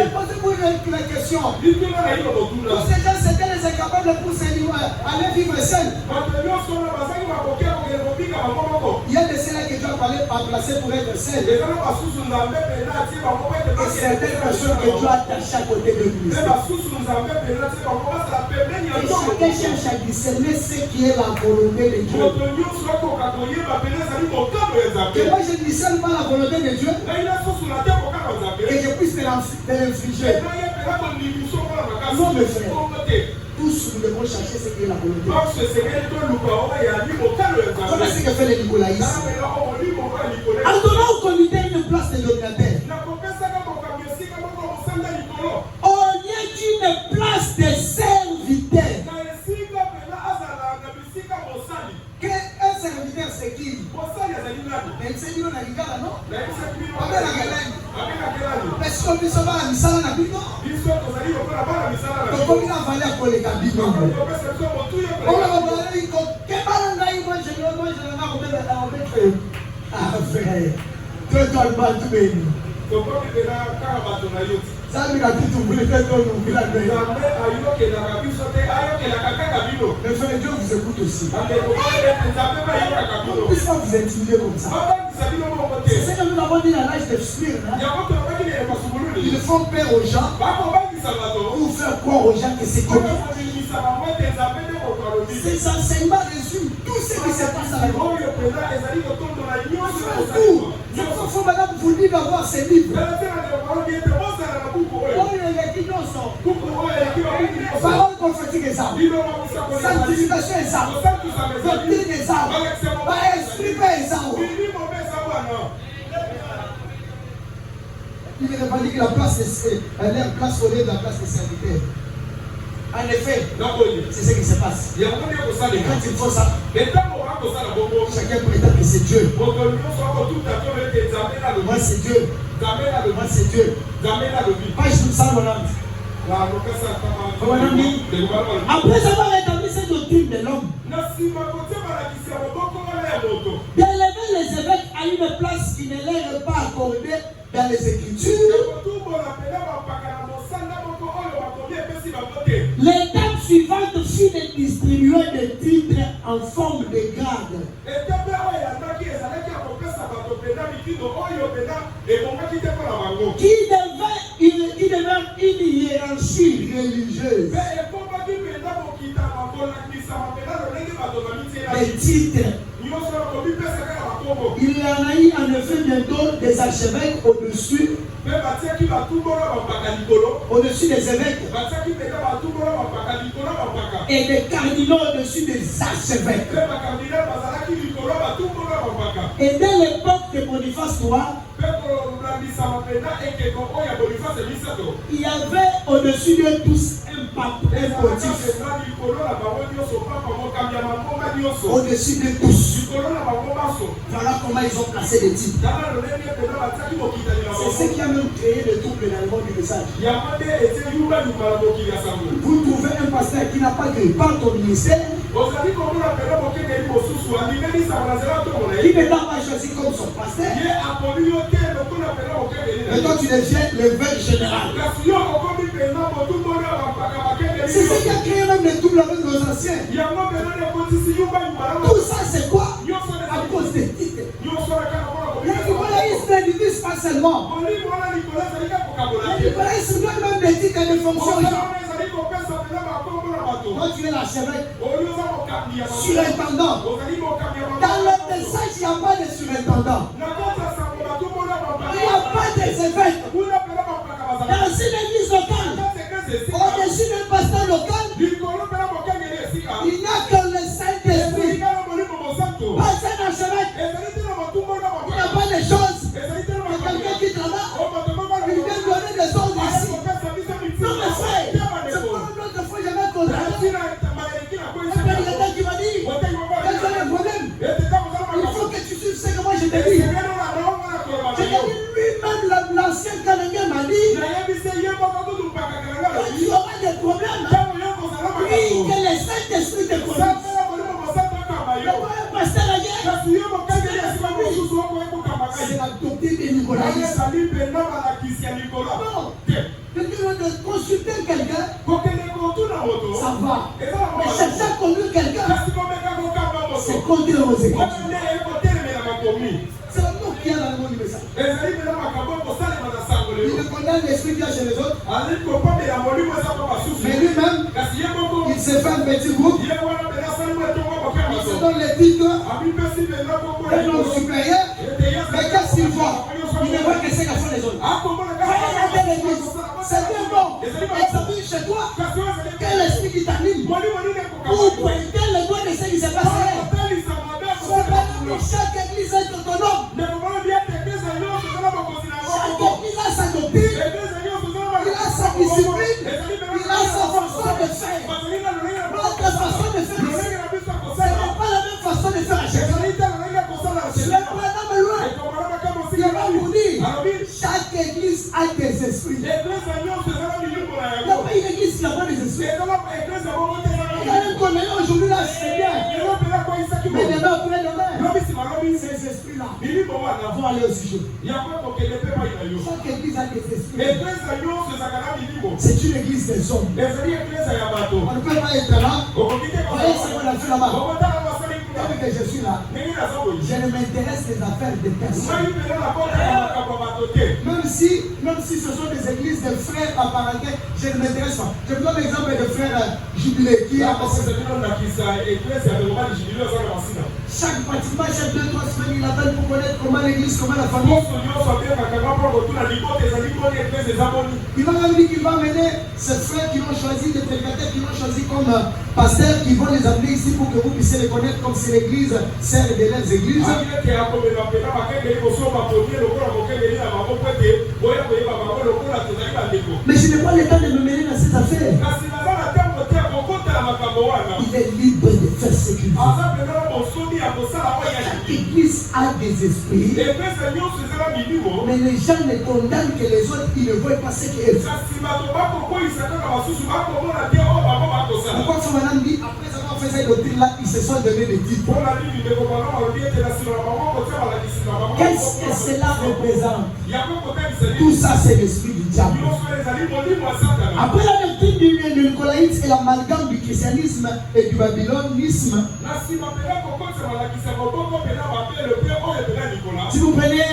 posez-vous la question. Tous ces gens, c'était les incapables pour aller vivre seuls. Il y a des ceux-là que Dieu a placés pour être seuls. Et certaines personnes que Dieu a attachées à côté de lui. Et chacun cherche à discerner ce qui est la volonté de Dieu. Que moi je ne discerne pas la volonté de Dieu et je puisse te l'infliger. Non, mes frères, tous nous devons chercher ce qui est la volonté. Voilà ce que fait le nicolaïsme. En donnant au comité une place de dominateur, au lieu d'une place de serviteur. Un serviteur c'est qui? Mais c'est lui la ligala non? Est-ce qu'on peut savoir la misala na bino? Donc on a valé à coller la bino. On a valé que balanga moi je n'ai pas remettre. Ah frère, tu dois le battre béni. Ça lui a dit tout voulez faire ton nom, il a dit. Mais frère Dieu vous écoute aussi. Pourquoi vous intimidez comme ça? C'est ce que nous avons dit à l'âge de Smyrne. Ils font peur aux gens pour faire croire aux gens que c'est comme ça. Ces enseignements résument tout ce qui se passe à la vie. Il faut madame vous dire d'avoir ces livres. Parole prophétique et ça. Sanctification et ça. Doctrine et ça. Esprit et ça. Il ne veut pas dire que la place est leur place au lieu de la place des serviteurs. En effet, c'est ce qui se passe. Et quand il faut ça, chacun prétend que c'est Dieu. Moi c'est Dieu. Moi c'est Dieu. Page 290. Après avoir établi cette doctrine de l'homme, d'élever les évêques à une place qui ne leur est pas accordée dans les Écritures, l'étape suivante fut de distribuer des titres en forme de grade. Qui devait une hiérarchie religieuse. Des titres. Il y en a eu en effet bientôt des archevêques au-dessus. Au-dessus des évêques. Et des cardinaux au-dessus des archevêques. Et dès l'époque de Boniface III, il y avait au-dessus de tous un pape, un pontife. Au-dessus de tous. Voilà comment ils ont placé les titres. C'est ce qui a même créé le trouble dans le monde du message. Vous trouvez un pasteur qui n'a pas de part au ministère, qui ne t'a pas choisi comme son pasteur, mais toi tu deviens le veille général. C'est ce qui a créé même le trouble avec nos anciens. Tout ça c'est quoi? À cause des titres. Le nicolaïsme ne divise pas seulement. Le nicolaïsme donne même des titres et des fonctions. Quand tu es l'archevêque, surintendant, dans le message il n'y a pas de surintendant. Il n'y a pas des évêques. Dans une église locale, je te dis. Je te dis, lui-même, l'ancien Canadien m'a dit, quand tu auras des problèmes, oui, que le Saint-Esprit te conduise. Le pasteur a dit, c'est la doctrine des nicolaïstes. Non, quelqu'un de consulter quelqu'un, ça va. Mais chercher à conduire quelqu'un, c'est contre vos écoles. C'est la mort qui a dans le monde du message. Il condamne l'esprit qui a chez les autres. Mais lui-même, il s'est fait un petit groupe. Il se donne les titres d'un homme supérieur. Mais qu'est-ce qu'il voit? Il ne voit que ce qu'à font les autres. Regardez l'église. C'est bien bon. Examine chez toi. Quel esprit qui t'anime? Pour pointer le doigt de ce qui s'est passé. Chaque église est autonome. Chaque église a sa doctrine. Il a sa discipline. Il a sa façon de faire. Notre façon de faire. Ce n'est pas la même façon de faire à chacun. Le madame loin. Il va vous dire, chaque église a des esprits. Il n'y a pas une église qui n'a pas des esprits. Il y a un qu'on est aujourd'hui là, c'est bien. Mais demain, après demain, ces esprits-là vont aller au sujet. Chaque église a des esprits. C'est une église des hommes. On ne peut pas être là. Voyez ce qu'on a fait là-bas. Depuis que je suis là, je ne m'intéresse des affaires des personnes. Même si ce sont des églises de frères apparentés, je ne m'intéresse pas. Je vous donne l'exemple de frère Jubilé qui a passé chaque bâtiment, chaque 2-3 semaines, il appelle pour connaître comment l'église, comment la famille. Il va même dire qu'il va amener ces frères qui l'ont choisi, des prédicateurs qui l'ont choisi comme pasteurs, qui vont les amener ici pour que vous puissiez les connaître comme si l'église sert de leurs églises. Mais je n'ai pas le temps de me mêler dans cette affaire. Il est libre de faire ce qu'il veut. Chaque église a des esprits. Mais les gens ne condamnent que les autres, ils ne voient pas ce qu'ils font. Pourquoi ce madame dit, après avoir fait cette doctrine-là, ils se sont donné des titres. Qu'est-ce que cela représente? Tout ça, c'est l'esprit du diable. Après la doctrine du nicolaïsme et l'amalgame du christianisme et du babylonisme, si vous prenez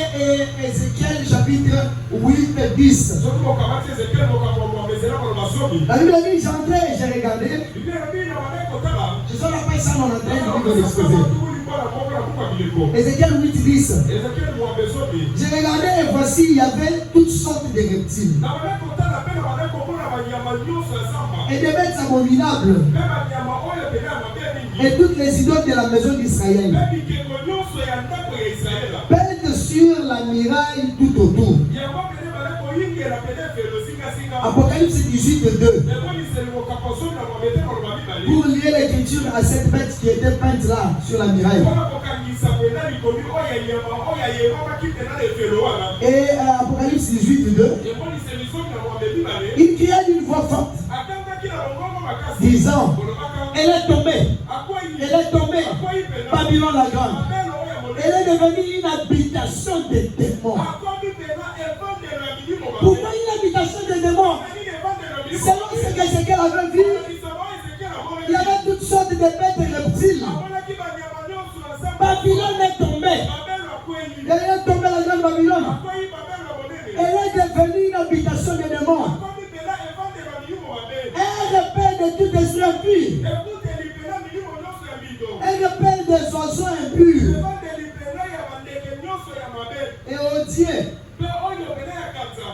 Ézéchiel chapitre 8 et 10, la Bible dit, j'entrais et j'ai regardé. Je suis la page 191 du livre d'exposé. Ézéchiel 8, 10. J'ai regardé et voici, il y avait toutes sortes de reptiles. Et des bêtes abominables. Et toutes les idoles de la maison d'Israël. Peintes sur la muraille tout autour. Apocalypse 18, 2. Pour lier l'écriture à cette bête qui était peinte là sur la muraille. Et Apocalypse 18, 2. Il cria d'une voix forte, disant, elle est tombée, Babylone la grande. Elle est devenue une habitation des démons. Pourquoi une habitation des démons? Selon ce que Ézéchiel avait vu, il y avait toutes sortes de bêtes et reptiles. Babylone est tombée. Elle est tombée, la grande Babylone. Elle est devenue une habitation des démons. Elle repère de tout esprit impur. Elle repère des oiseaux impurs. Et odieux.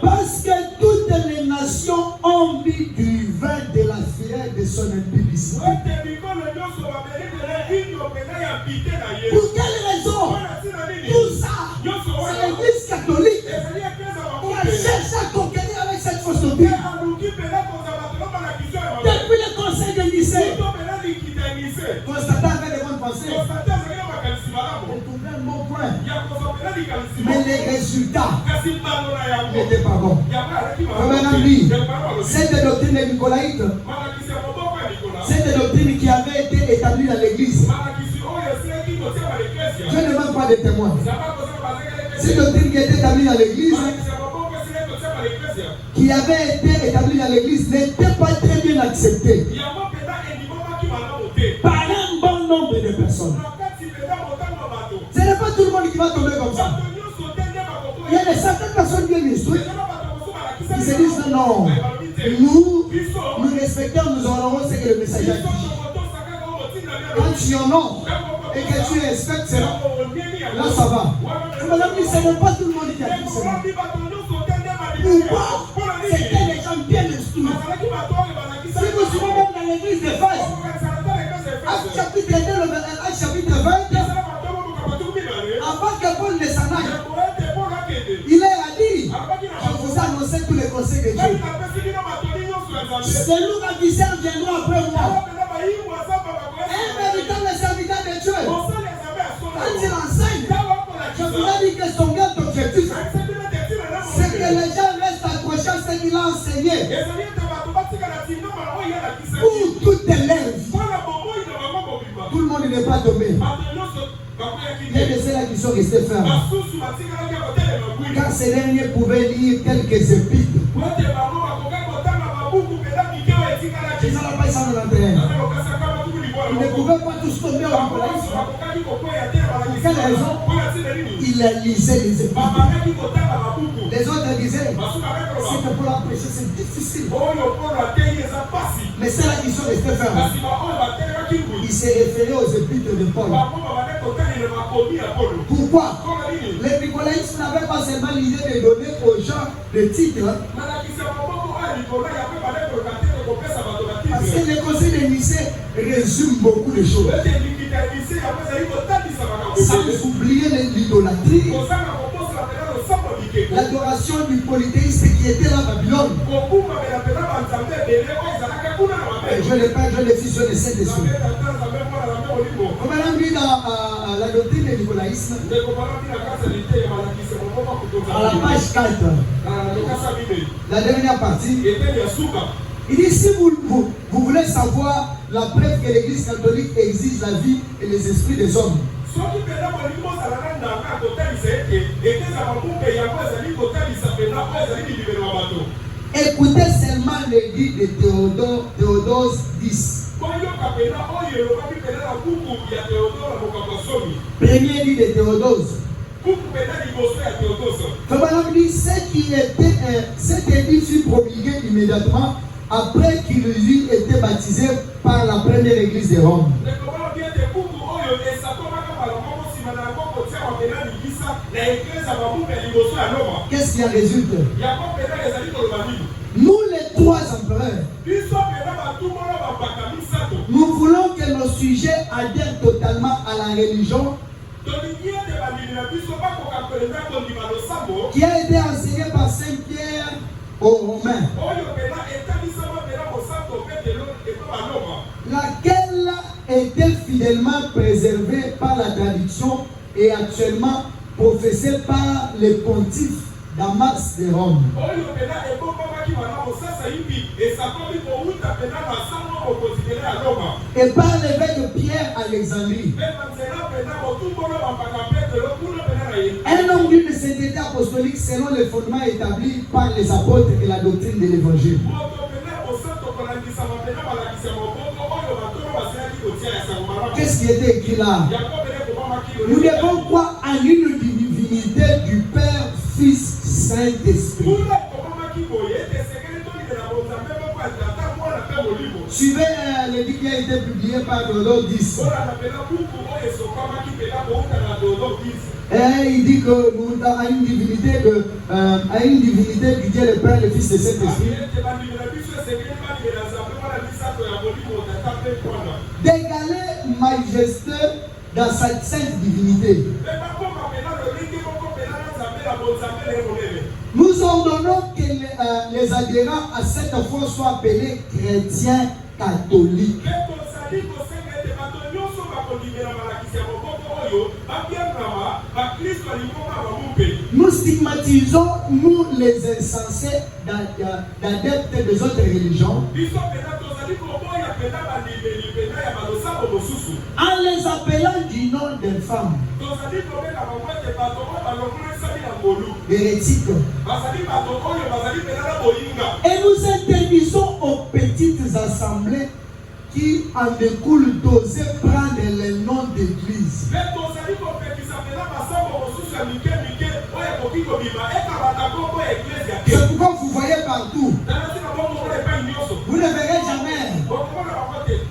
Parce que toutes les nations ont mis du vin de la fureur de son impudicité. Pour quelle raison? Tout ça, c'est l'église catholique qui a cherché à conquérir avec cette fausse doctrine. Depuis le conseil de Nicée, Constantin avait des bonnes pensées. Il trouvait un bon point. Mais les résultats n'étaient pas bons. Cette doctrine des Nicolaïtes, cette doctrine qui avait été établie dans l'église, je ne demande pas de témoins. Cette doctrine qui était établie dans l'église, qui avait été établie dans l'église, n'était pas très bien acceptée par un bon nombre de personnes. Ce n'est pas tout le monde qui va tomber comme ça. Il y a certaines personnes bien instruites qui se disent non, nous respectons, nous honorons ce que le messager a dit. Quand tu honores et que tu respectes cela, là ça va. Madame dit, ce n'est pas tout le monde qui a dit cela. Pourquoi? C'était les gens bien instruits. Si vous suivez même dans l'église de Fès, Acte chapitre 2, Acte chapitre 20, avant que Paul ne s'en aille, il leur a dit, je vous ai annoncé tous les conseils de Dieu. Celui qui sert viendra après moi. Un véritable serviteur de Dieu. Quand il enseigne, je vous ai dit que son grand objectif, c'est que les gens restent accrochés à ce qu'il a enseigné. Pour toute l'élève. Tout le monde n'est pas tombé. Il y a de ceux-là qui sont restés fermes. Car ces derniers pouvaient lire quelques épîtres. Ils n'ont pas ça dans ils ne pouvaient pas tous tomber au Nicolaïsme. Pour quelle raison? Ils lisaient les épîtres. Les autres disaient, c'est que pour la prêcher c'est difficile. Mais ceux-là qui sont restés fermes, ils se référaient aux épîtres de Paul. Pourquoi? Les nicolaïstes n'avaient pas seulement l'idée de donner aux gens des titres. Parce que les conseils de Nicée résument beaucoup de choses. Sans oublier l'idolâtrie, l'adoration du polythéiste qui était là à Babylone. Je le suis sur le Saint-Esprit. Comme on a dit dans la doctrine du nicolaïsme, à la page 4, la dernière partie, il dit si vous voulez savoir la preuve que l'Église catholique exige la vie et les esprits des hommes. Écoutez seulement l'édit de Théodose 10. Premier édit de Théodose. Cet édit fut promulgué immédiatement après qu'il eut été baptisé par la première église de Rome. Qu'est-ce qui en résulte? Nous les trois empereurs, nous voulons que nos sujets adhèrent totalement à la religion qui a été enseignée par Saint Pierre aux Romains, laquelle était fidèlement préservée par la tradition et actuellement professée par les pontifes Damas de Rome. Et par l'évêque de Pierre à Alexandrie. Un homme d'une sainteté apostolique selon les fondements établis par les apôtres et la doctrine de l'évangile. Qu'est-ce qui était écrit là? Nous devons croire en une divinité du Père, Fils, Saint-Esprit. Suivez l'édit qui a été publié par Théodore 10. Et il dit que nous avons une divinité du Dieu le Père, le Fils et Saint-Esprit. D'égaler majesté dans sa sainte divinité. Nous ordonnons que les adhérents à cette foi soient appelés chrétiens catholiques. Nous stigmatisons, nous les insensés d'adeptes des autres religions, en les appelant du nom des femmes, hérétiques. Et nous interdisons aux petites assemblées qui en découlent d'oser prendre le nom d'église. C'est pourquoi vous voyez partout. Vous ne verrez jamais.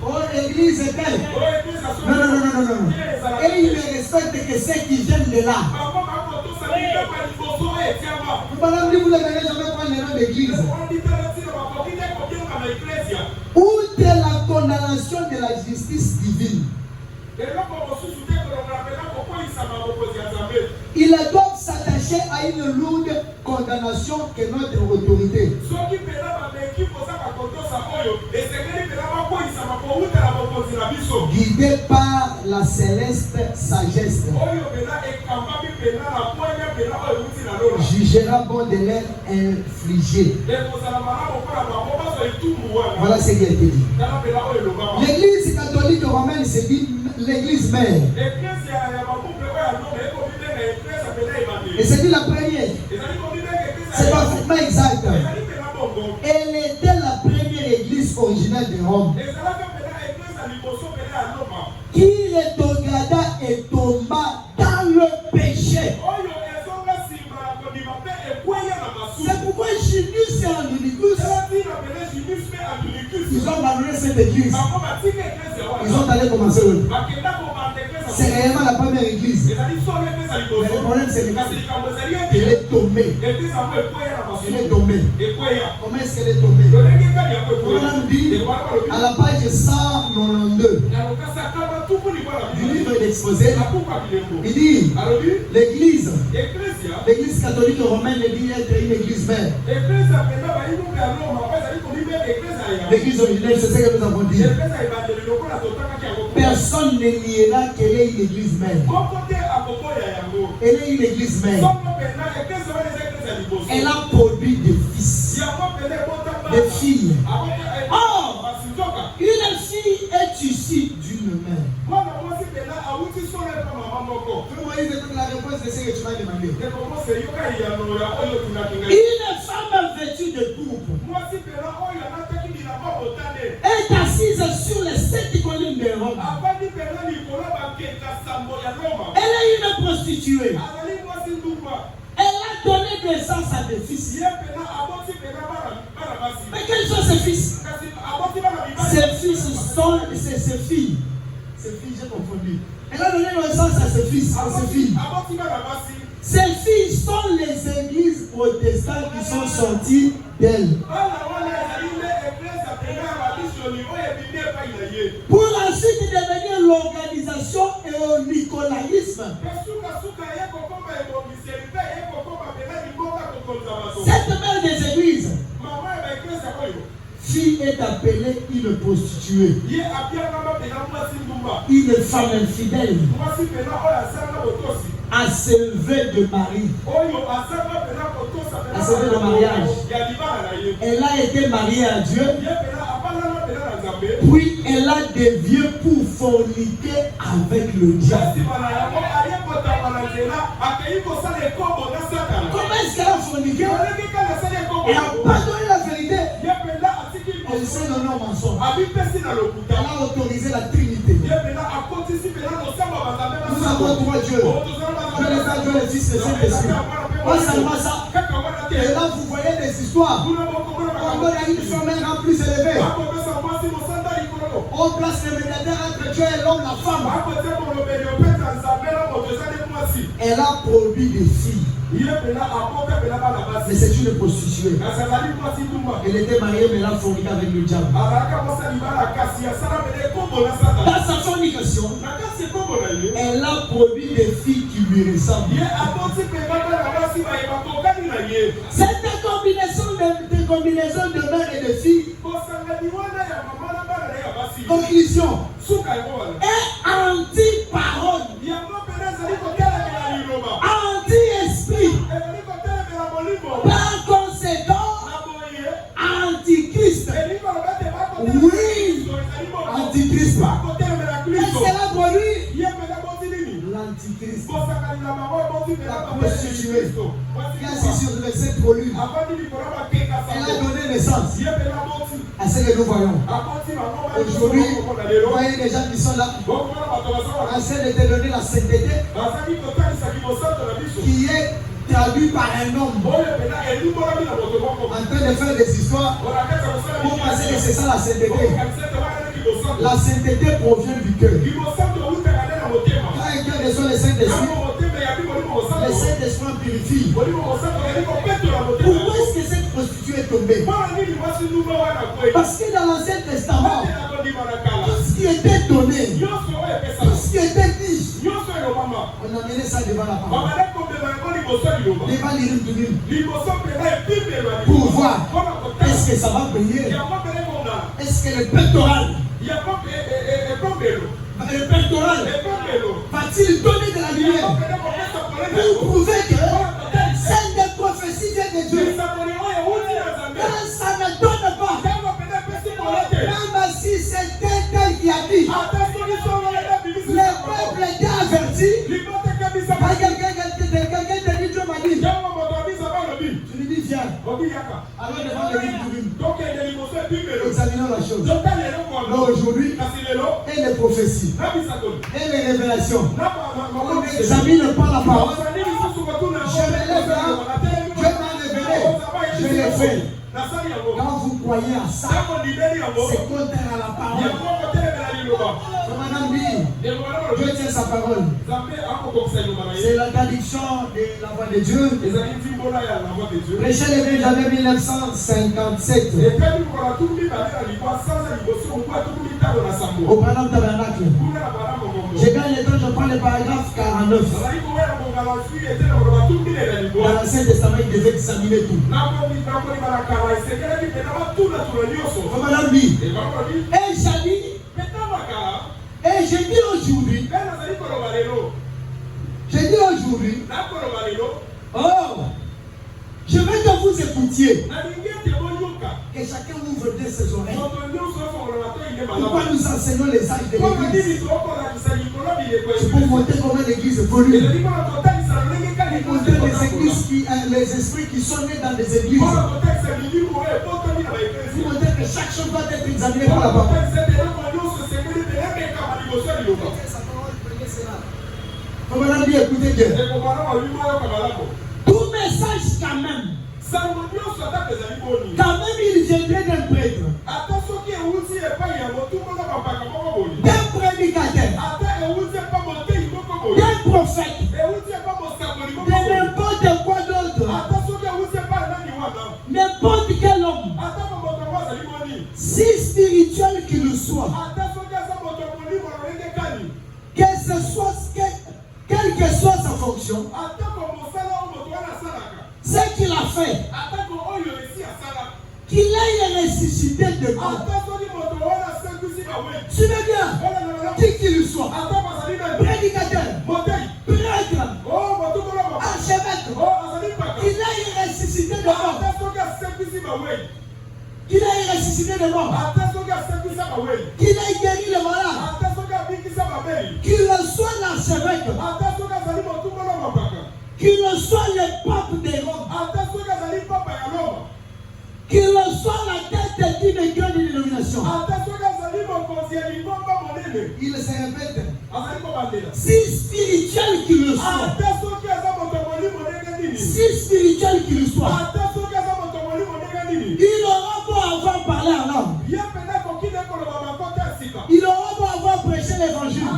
Oh, l'église est belle. Non. Et ils ne respectent que ceux qui viennent de là. Madame, vous ne verrez jamais prendre le nom d'église. Outre la condamnation de la justice divine, ils doivent s'attacher à une lourde condamnation que notre autorité. Guidés par la céleste sagesse, jugera bon de leur infliger. Voilà ce qui a été dit. L'église catholique romaine se dit l'église mère. Et c'est dit la première. C'est parfaitement exact. Elle était la première église originale de Rome, qui rétrograda et tomba dans le péché. C'est pourquoi Junius et Andronicus, ils ont abandonné cette église. Ils ont allé commencer eux. C'est réellement la première église. Mais le problème c'est qu'elle est tombée. Elle est tombée. Comment est-ce qu'elle est tombée? On dit à la page 192 du livre d'exposé, il dit l'église catholique romaine dit être une église mère. L'église originelle, c'est ce que nous avons dit. Personne ne niera qu'elle est une église mère. Elle est une église mère. Elle a produit des fils, des filles. Or, une fille est issue d'une mère. La réponse de ce que tu m'as demandé. Une femme vêtue de pourpre est assise sur les 7 collines de Rome. Elle est une prostituée. Elle a donné naissance à des fils. Mais quels sont ses fils? Ses fils sont ses filles. Ses filles, j'ai confondu. Elle a donné naissance à ses fils, à ses filles. Ces filles sont les églises protestantes qui sont sorties d'elle. Pour ensuite devenir l'organisation et au nicolaïsme. Cette mère des églises, fille est appelée une prostituée, une femme infidèle, assouvée de mari, assouvée de mariage. Elle a été mariée à Dieu, puis elle a dévié pour forniquer avec le diable. Comment est-ce qu'elle a forniqué? Elle n'a pas donné la vérité. Elle s'est donné un mensonge. Elle a autorisé la Trinité. Nous avons trois dieux. Dieu le Père, Dieu le Fils, le Saint-Esprit. Pas seulement ça. Et là, vous voyez des histoires. On a une femme remplie plus élevée. On place le médiateur entre Dieu et l'homme, la femme. Elle a produit des filles. Mais c'est une prostituée. Elle était mariée, mais elle a forniqué avec le diable. Dans sa fornication, elle a produit des filles qui lui ressemblent. Cette combinaison de mère et de filles, conclusion, est anti-parole. Oui, Antichrist. Qu'est-ce qu'elle a produit? L'Antichrist. La prostituée. Qui a assis sur le verset prolu. Elle a donné naissance à ce que nous voyons. Aujourd'hui, vous voyez les gens qui sont là, en train de te donner la sainteté, qui est traduit par un homme, en train de faire des histoires pour penser que c'est ça la sainteté. La sainteté provient du cœur. Quand un cœur reçoit le Saint-Esprit, le Saint-Esprit en purifie. Pourquoi est-ce que cette prostituée est tombée? Parce que dans l'Ancien Testament, tout ce qui était donné, tout ce qui était dit, on amenait ça devant la parole. Devant l'Irim, pour voir est-ce que ça va payer. Est-ce que le pectoral va-t-il donner de la lumière pour prouver que celle des prophéties vient de Dieu? Quand ça ne donne pas, même si c'était tel qui a dit, le peuple était averti. Quelqu'un te dit, Dieu m'a dit. Tu lui dis, viens. Alors devant le examinons la chose. Donc aujourd'hui, et les prophéties, et les révélations, on n'examine pas la parole. Je me lève là, Dieu m'a révélé, je l'ai fait. Quand vous croyez à ça, c'est contraire à la parole. Dieu tient sa parole. C'est la traduction de la voix de Dieu. Prêcher l'évêque Javier 1957. Au Branham Tabernacle. Je gagne le temps, je prends le paragraphe 49. Dans l'Ancien Testament, il devait examiner tout. Et j'ai dit, et j'ai dit aujourd'hui, oh, je veux que vous écoutiez, que chacun ouvre bien ses oreilles. Pourquoi nous enseignons les âges de l'église? C'est pour montrer comment l'église évolue. Pour montrer les esprits qui sont nés dans des églises. Pour montrer que chaque chose doit être examinée par la parole. Comme on a dit, écoutez bien. Tout message quand même. Quand même, il viendrait d'un prêtre, d'un prédicateur, d'un prophète, de n'importe quoi d'autre, n'importe quel homme, si spirituel qu'il soit, quelle que soit sa fonction, ce qu'il a fait, qu'il ait ressuscité de mort. Tu veux bien, qui qu'il soit, prédicateur, prêtre, archevêque, qu'il ait ressuscité de mort. Qu'il ait ressuscité de mort. Qu'il ait guéri le malade. Qu'il soit l'archevêque. Qu'il soit le pape des Roms. Qu'il soit la tête d'une grande dénomination. Il se répète. Si spirituel qu'il soit. Si spirituel qu'il soit. Il aura beau avoir parlé en langue. Il aura beau avoir prêché l'évangile.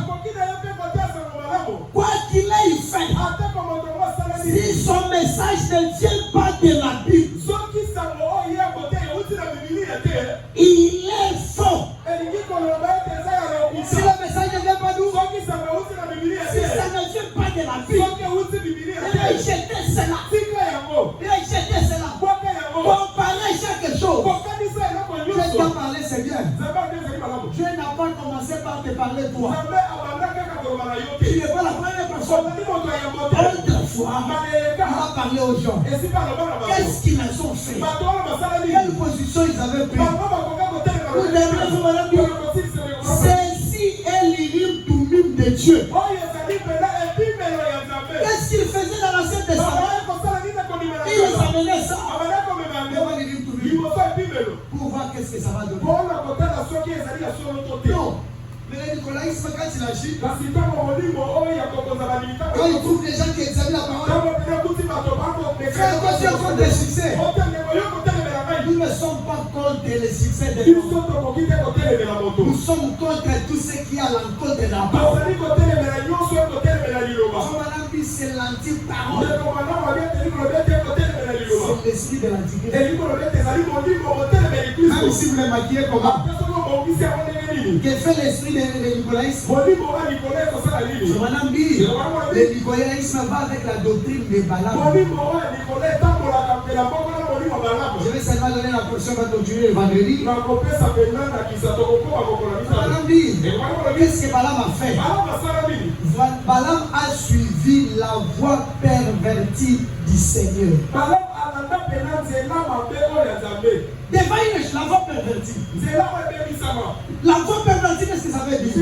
Quoi qu'il ait fait. Si son message ne vient pas de la Bible, il est faux. Si le message ne vient pas d'où? Si ça ne vient pas de la Bible, rejetez cela. Rejetez cela. Comparez chaque chose. Je t'en parler, c'est bien. Dieu n'a pas commencé par te parler toi. Tu n'es pas la première personne. Autrefois, il a parlé aux gens. Qu'est-ce qu'ils ont fait? Quelle position ils avaient pris? Ceci est l'Urim Tumim de Dieu. Qu'est-ce qu'il faisait dans l'Ancien Testament? Il les amenait ça. Pour voir qu'est-ce que ça va donner. Non. Mais le nicolaïsme, quand il agit, quand il trouve des gens qui examinent la parole, frère, quand tu es contre des succès, nous ne sommes pas contre les succès de l'homme. Nous sommes contre tout ce qui est à l'encontre de la parole. C'est l'anti-parole. C'est l'esprit de l'antiquité. Même si vous les maquillez comment? Que fait l'esprit de nicolaïsme? Le nicolaïsme va avec la doctrine de Balaam. Je vais seulement donner la portion va continuer le vendredi. Qu'est-ce que Balaam a fait? Balaam a suivi la voie pervertie du Seigneur. Devant la voie pervertie. La voie pervertie, qu'est-ce que ça veut dire?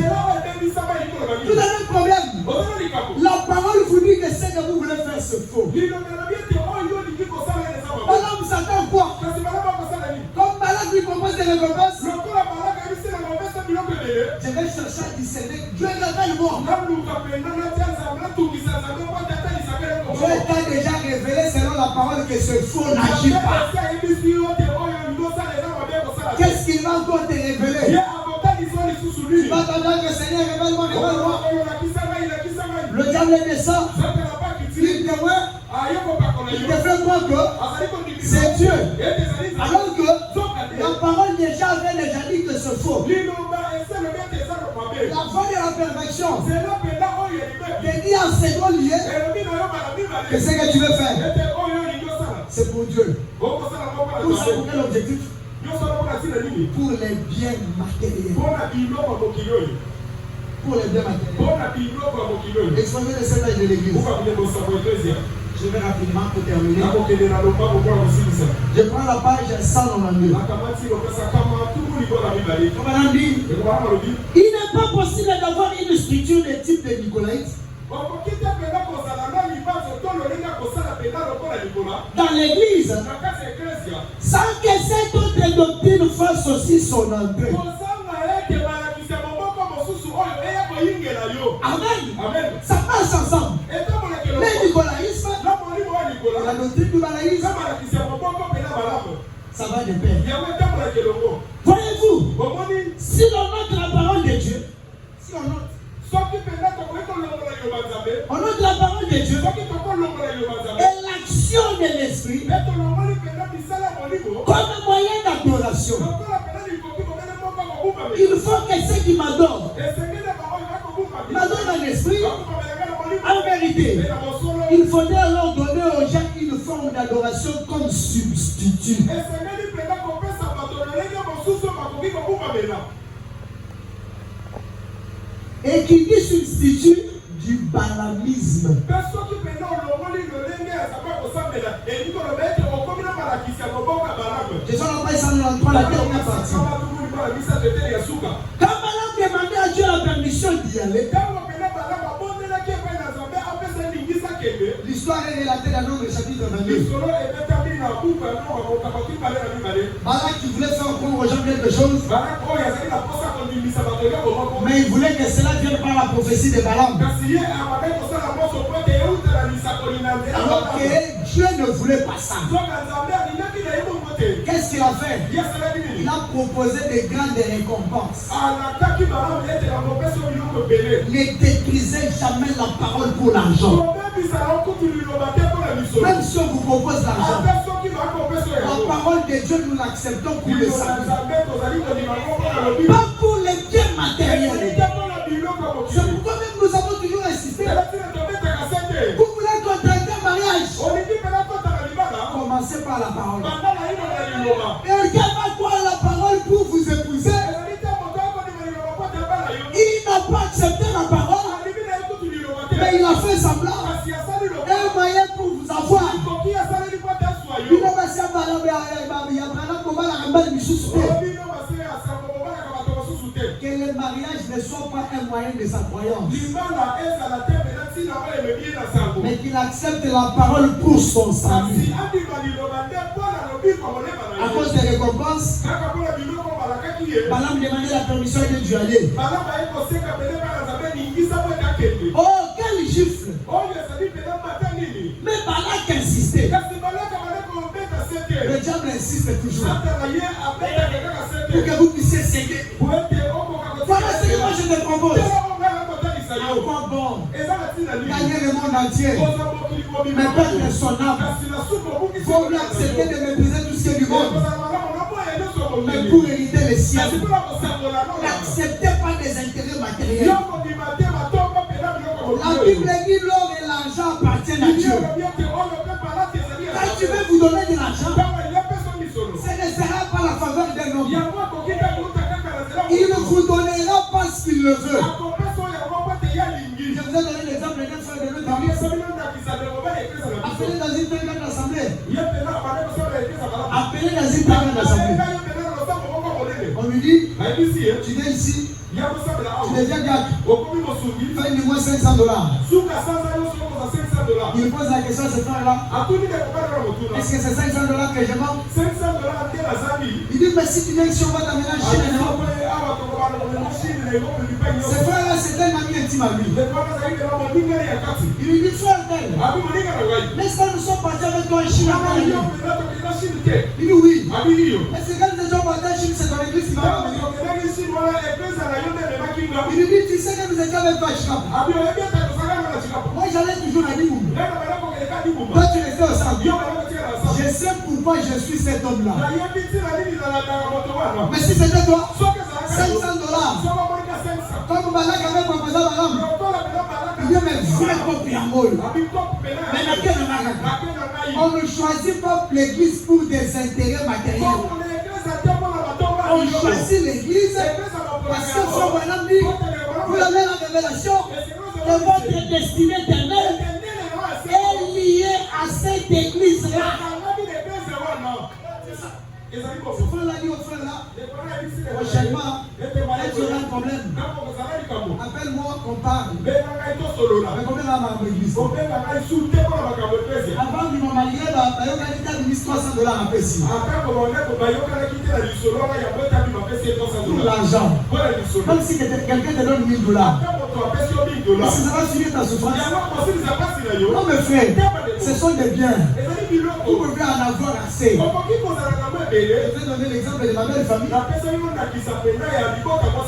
Vous avez un problème. La parole vous dit que c'est que vous voulez faire ce faux. Balaam s'attend quoi? Comme Balaam lui propose des récompenses, je vais chercher à discerner. Dieu révèle-moi. Dieu t'a déjà révélé selon la parole que ce faux n'agit pas. Qu'est-ce qu'il va encore te révéler? Tu vas t'attendre que le Seigneur révèle-moi, révèle-moi. Le diable est méchant. Il te voit. Il te fait croire que c'est Dieu. Alors que la parole déjà avait déjà dit que c'est faux. La voie de la perfection. Te dit en second lieu que ce que tu veux faire, c'est pour Dieu. Pour ça, pour quel objectif? Pour les biens matériels. Pour les biens matériels. Exposez le Seigneur de l'église. Je vais rapidement pour terminer. Je prends la page 192. Il n'est pas possible d'avoir une structure de type de nicolaïte dans l'église sans que cette autre doctrine fasse aussi son entrée. Amen. Ça marche ensemble. Le nicolaïsme, la doctrine du balaïsme, ça va de pair. Voyez-vous, si l'on note la parole de Dieu, si on note la parole de Dieu et l'action de l'esprit comme moyen d'adoration, il faut que ceux qui m'adorent en esprit, en vérité. Il faudrait alors donner aux gens une forme d'adoration comme substitut. Et qui dit substitut du balamisme. Je suis en train de la dernière partie. Quand Balaam demandait à Dieu la permission d'y aller, l'histoire est relatée dans Nombre chapitre 22. Balak qui voulait faire comprendre aux gens quelque chose, mais il voulait que cela vienne par la prophétie de Balaam. Alors que Dieu ne voulait pas ça. Qu'est-ce qu'il a fait? Il a proposé de grandes récompenses. Ne détruisez jamais la parole pour l'argent. Même si on vous propose l'argent, la parole de Dieu, nous l'acceptons pour le salut. Pas pour les biens matériels. C'est pourquoi même nous avons toujours insisté. Vous voulez contracter un mariage, commencez par la parole. Quelqu'un va croire la parole pour vous épouser. Il n'a pas accepté la parole, mais il a fait semblant. Un moyen pour vous avoir. mariage ne soit pas un moyen de sa croyance, mais qu'il accepte la parole pour son salut. À cause des récompenses, Balaam demandait la permission de Dieu aller. Oh, quel gifle! Mais Balak insistait. Le diable insiste toujours pour que vous puissiez céder. Voilà ce que moi je te propose. À quoi bon gagner le monde entier, mais perdre son âme? Il faut lui accepter de mépriser tout ce qui est du monde, mais pour hériter les siens. N'acceptez pas des intérêts matériels. La Bible dit l'or et l'argent appartiennent à Dieu. Quand tu veux vous donner de l'argent, ce ne sera pas la faveur d'un homme. Il ne vous donnera pas ce qu'il le veut. Je vous ai donné l'exemple d'un frère de l'autre appelé dans une très grande assemblée. Appelé dans une très grande assemblée. On lui dit, tu viens ici, tu deviens gars. Fais-moi $500. Il pose la question à ce frère-là. Est-ce que c'est $500 que je manque? Il dit, mais si tu viens ici, on va t'amener en Chine. Ce frère-là, c'est un ami intime à lui. Il lui dit, frère, n'est-ce pas nous sommes partis avec toi en Chine? Il dit oui. Est-ce que quand nous sommes partis en Chine, c'est ton église qui va venir? Il lui dit, tu sais que nous étions avec toi à Chicago. Moi, j'allais toujours à Diboum. Toi, tu restais au centre. Je sais pourquoi je suis cet homme-là. Mais si c'était toi, $500. Comme Balak avait proposé à Balaam, il dit, mais vrai copie en molle. Mais on ne choisit pas l'église pour des intérêts matériels. On choisit l'église parce que son Balaam dit, vous avez la révélation que votre destinée éternelle est liée à cette église-là. Ce frère-là dit au frère-là, prochainement, tu auras un problème. Appelle-moi qu'on parle. Mais combien va ma église? Avant de me marier, il y a $300 à Pessi. Pour l'argent. Comme si quelqu'un te donne $1000. Si ça va finir ta souffrance. Non, mes frères, ce sont des biens. Vous pouvez en avoir assez. Je vais donner l'exemple de ma belle famille.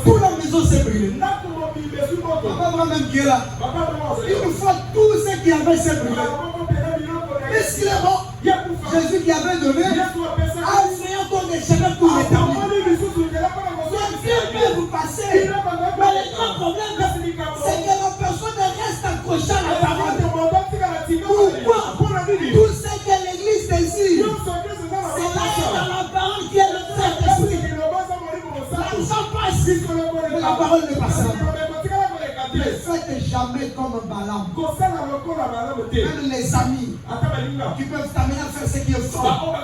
Pour la maison s'est brûlée. Papa moi-même qui est là. Une fois tout ce qui avait s'est brûlé. Est-ce qu'il est bon? Jésus qui avait donné a fait encore des chemins pour l'éternel. Dieu peut vous passer. Mais le grand problème, c'est que la personne reste accrochée à la parole. Pourquoi? Tout ce que l'église désire, c'est là dans la parole qui est le Saint-Esprit. L'argent passe, mais la parole ne passe pas. Ne faites jamais comme Balaam. Même les amis qui peuvent t'amener à faire ce qui est fort.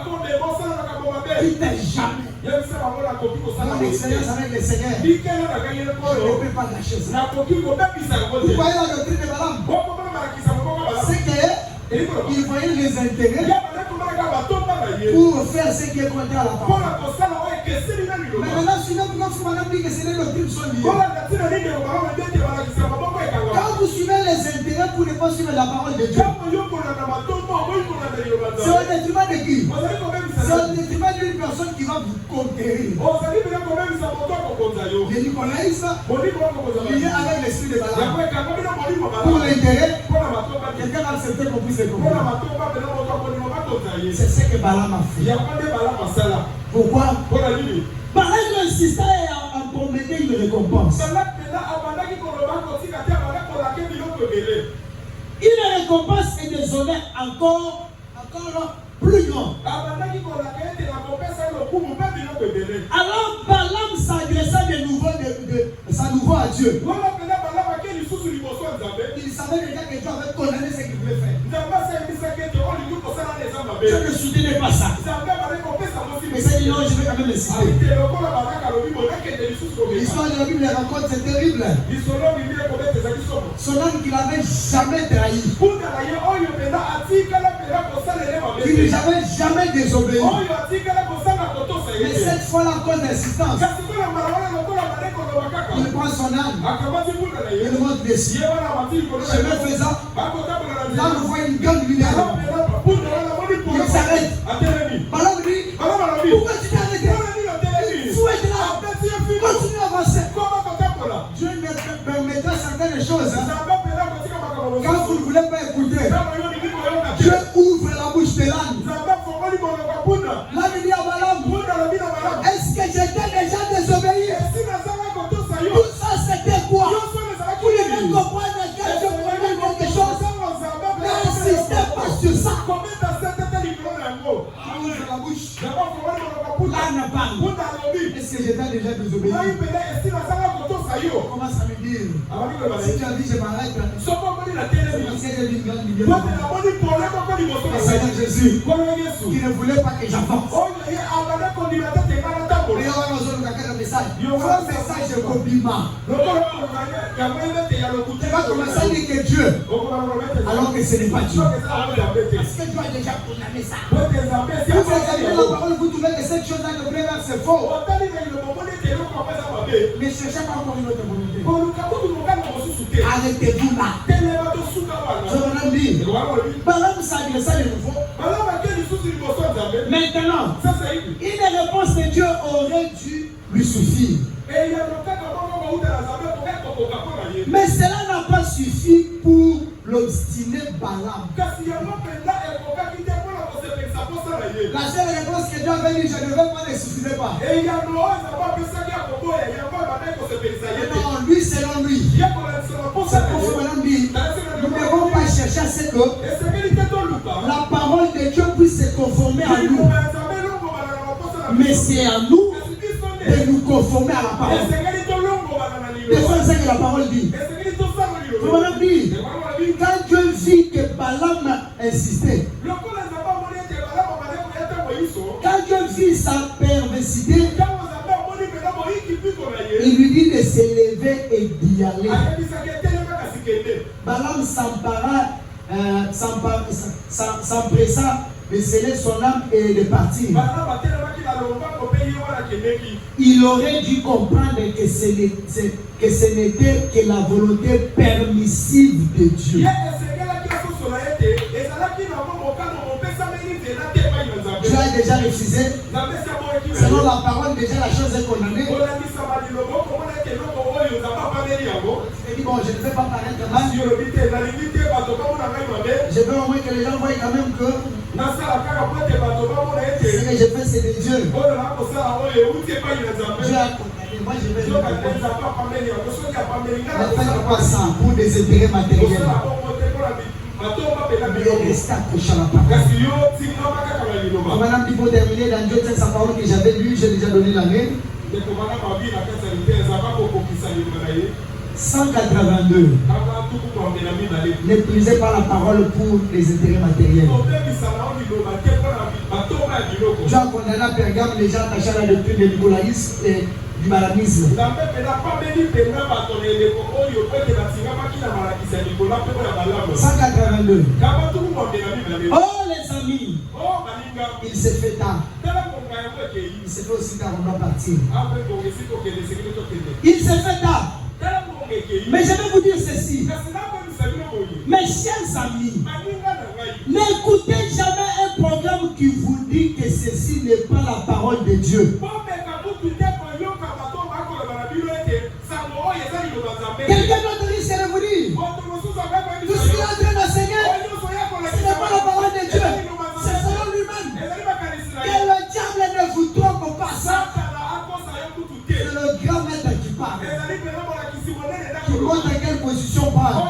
Ils t'aiment jamais. Mon expérience avec le Seigneur, je ne peux pas lâcher ça. Vous voyez la doctrine de Balaam? C'est qu'il voyait les intérêts pour faire ce qui est contraire à la parole. Mais maintenant, si notre Madame dit que c'est les doctrines sont liées. Quand vous suivez les intérêts pour ne pas suivre la parole de Dieu, c'est au détriment de qui? C'est au détriment d'une personne qui va vous conquérir. Le nicolaïsme lié avec l'esprit de Balaam. Pour l'intérêt, quelqu'un a accepté qu'on puisse le comprendre. C'est ce que Balaam a fait. Pourquoi? Balaam insistait à promettre une récompense. Une récompense et des honneurs encore plus grands. Alors Balaam s'adressa de nouveau à Dieu. Il savait déjà que Dieu avait condamné ce qu'il voulait faire. Dieu ne soutenait pas ça. Mais c'est non, je vais quand même le citer. L'histoire de la Bible raconte, c'est terrible. Son homme qui n'avait jamais trahi, qui ne l'avait jamais désobéi. Mais cette fois-là, à cause d'insistance, il prend son âme, il monte dessus. Chemin faisant, là on voit une grande lumière. Il s'arrête. Balaam dit, pourquoi tu t'es arrêté? Il faut être là. Continue à avancer. Dieu me permettra certaines choses. Quand vous ne voulez pas écouter, Dieu ouvre la bouche de l'âne. L'âne dit à Balaam, est-ce que j'étais déjà désobéi? Tout ça c'était quoi? Vous devez comprendre que je prenais quelque chose. N'insistez pas sur ça. Ouvre la bouche. L'âne parle. Est-ce que j'étais déjà désobéi? Commence à me dire, si tu as dit je m'arrête, c'est parce que j'ai une grande lumière. Le Seigneur Jésus, qui ne voulait pas que j'avance. Et on a besoin de un message. Un message de compliment. Tu vas commencer à dire que Dieu, alors que ce n'est pas Dieu. Parce que Dieu a déjà proclamé ça. Vous examinez la parole, vous trouvez que cette chose-là de plaît, c'est faux. Ne cherchez pas encore une autre volonté. Arrêtez-vous là. Je vous ai dit, Balaam s'adressa de nouveau. Maintenant, une réponse de Dieu aurait dû lui suffire. Mais cela n'a pas suffi pour l'obstiné Balaam. La seule réponse que Dieu avait dit, je ne veux pas, ne suffisait pas. Non, lui, selon lui. C'est pour ce Balaam dit, nous ne devons pas chercher à ce que la parole de Dieu puisse se conformer à nous. Mais c'est à nous de nous conformer à la parole. C'est ça que la parole dit. Balaam dit, quand Dieu vit que Balaam insistait, quand Dieu vit sa perversité, il lui dit de s'élever et d'y aller. Balaam s'empressa de sceller son âme et de partir. Il aurait dû comprendre que ce n'était que la volonté permissive de Dieu. Dieu a déjà refusé. Selon la parole, déjà la chose est condamnée. Il dit bon, je ne vais pas paraître mal. Je veux au moins que les gens voient quand même que ce que je fais, c'est de Dieu. Dieu a condamné. Moi, je vais le faire. Ne faites pas ça pour des intérêts matériels. Mais restez accroché à la parole. Madame, il faut terminer dans Dieu, c'est sa parole que j'avais lue, j'ai déjà donné la mienne. 182. N'épuisez pas la parole pour les intérêts matériels. Dieu a condamné à Pergame les gens attachés à la doctrine de nicolaïsme et du malamisme. 182. Oh les amis, il s'est fait tard. Il s'est fait aussi tard, on doit partir. Il s'est fait tard. Mais je vais vous dire ceci. Mes chers amis, n'écoutez jamais un programme qui vous dit que ceci n'est pas la parole de Dieu. Quelqu'un d'autre risque de vous dire, tout ce qu'il est en train d'enseigner, ce n'est pas la parole de Dieu, c'est selon lui-même. Que le diable ne vous trompe pas. C'est le grand maître qui parle, qui montre à quelle position parle,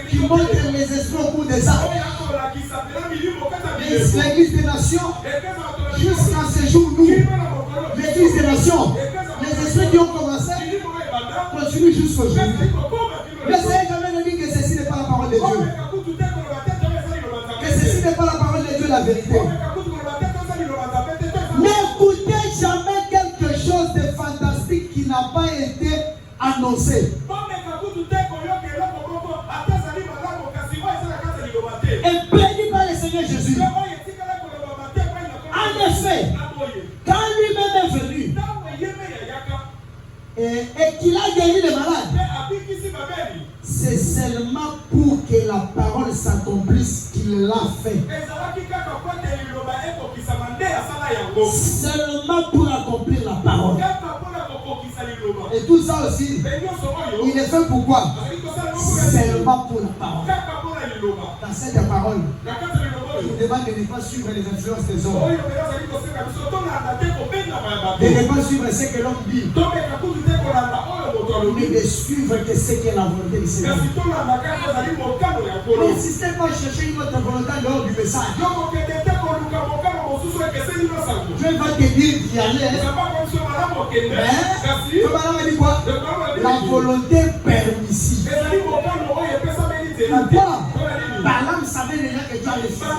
qui montre les esprits au bout des arbres. L'église des nations, jusqu'à ce jour, nous, l'église des nations, les esprits qui ont commencé, continuent jusqu'aujourd'hui. Ne savez jamais de dire que ceci n'est pas la parole de Dieu. Que ceci n'est pas la parole de Dieu, la vérité. Ne n'a pas été annoncé. Et béni par le Seigneur Jésus. En effet, quand lui-même est venu et qu'il a guéri les malades, c'est seulement pour que la parole s'accomplisse qu'il l'a fait. Seulement pour accomplir la parole. Et tout ça aussi, il est fait pourquoi? Seulement pour la parole. Dans cette parole, il nous demande de ne pas suivre les influences des hommes. De ne pas suivre ce que l'homme dit. Mais de suivre que ce qui est la volonté du Seigneur. Mais si c'est pas chercher une autre volonté dehors du message, Dieu va te dire d'y aller. Mais quoi? La volonté permissive. Pourquoi? Balaam savait déjà que Dieu allait faire.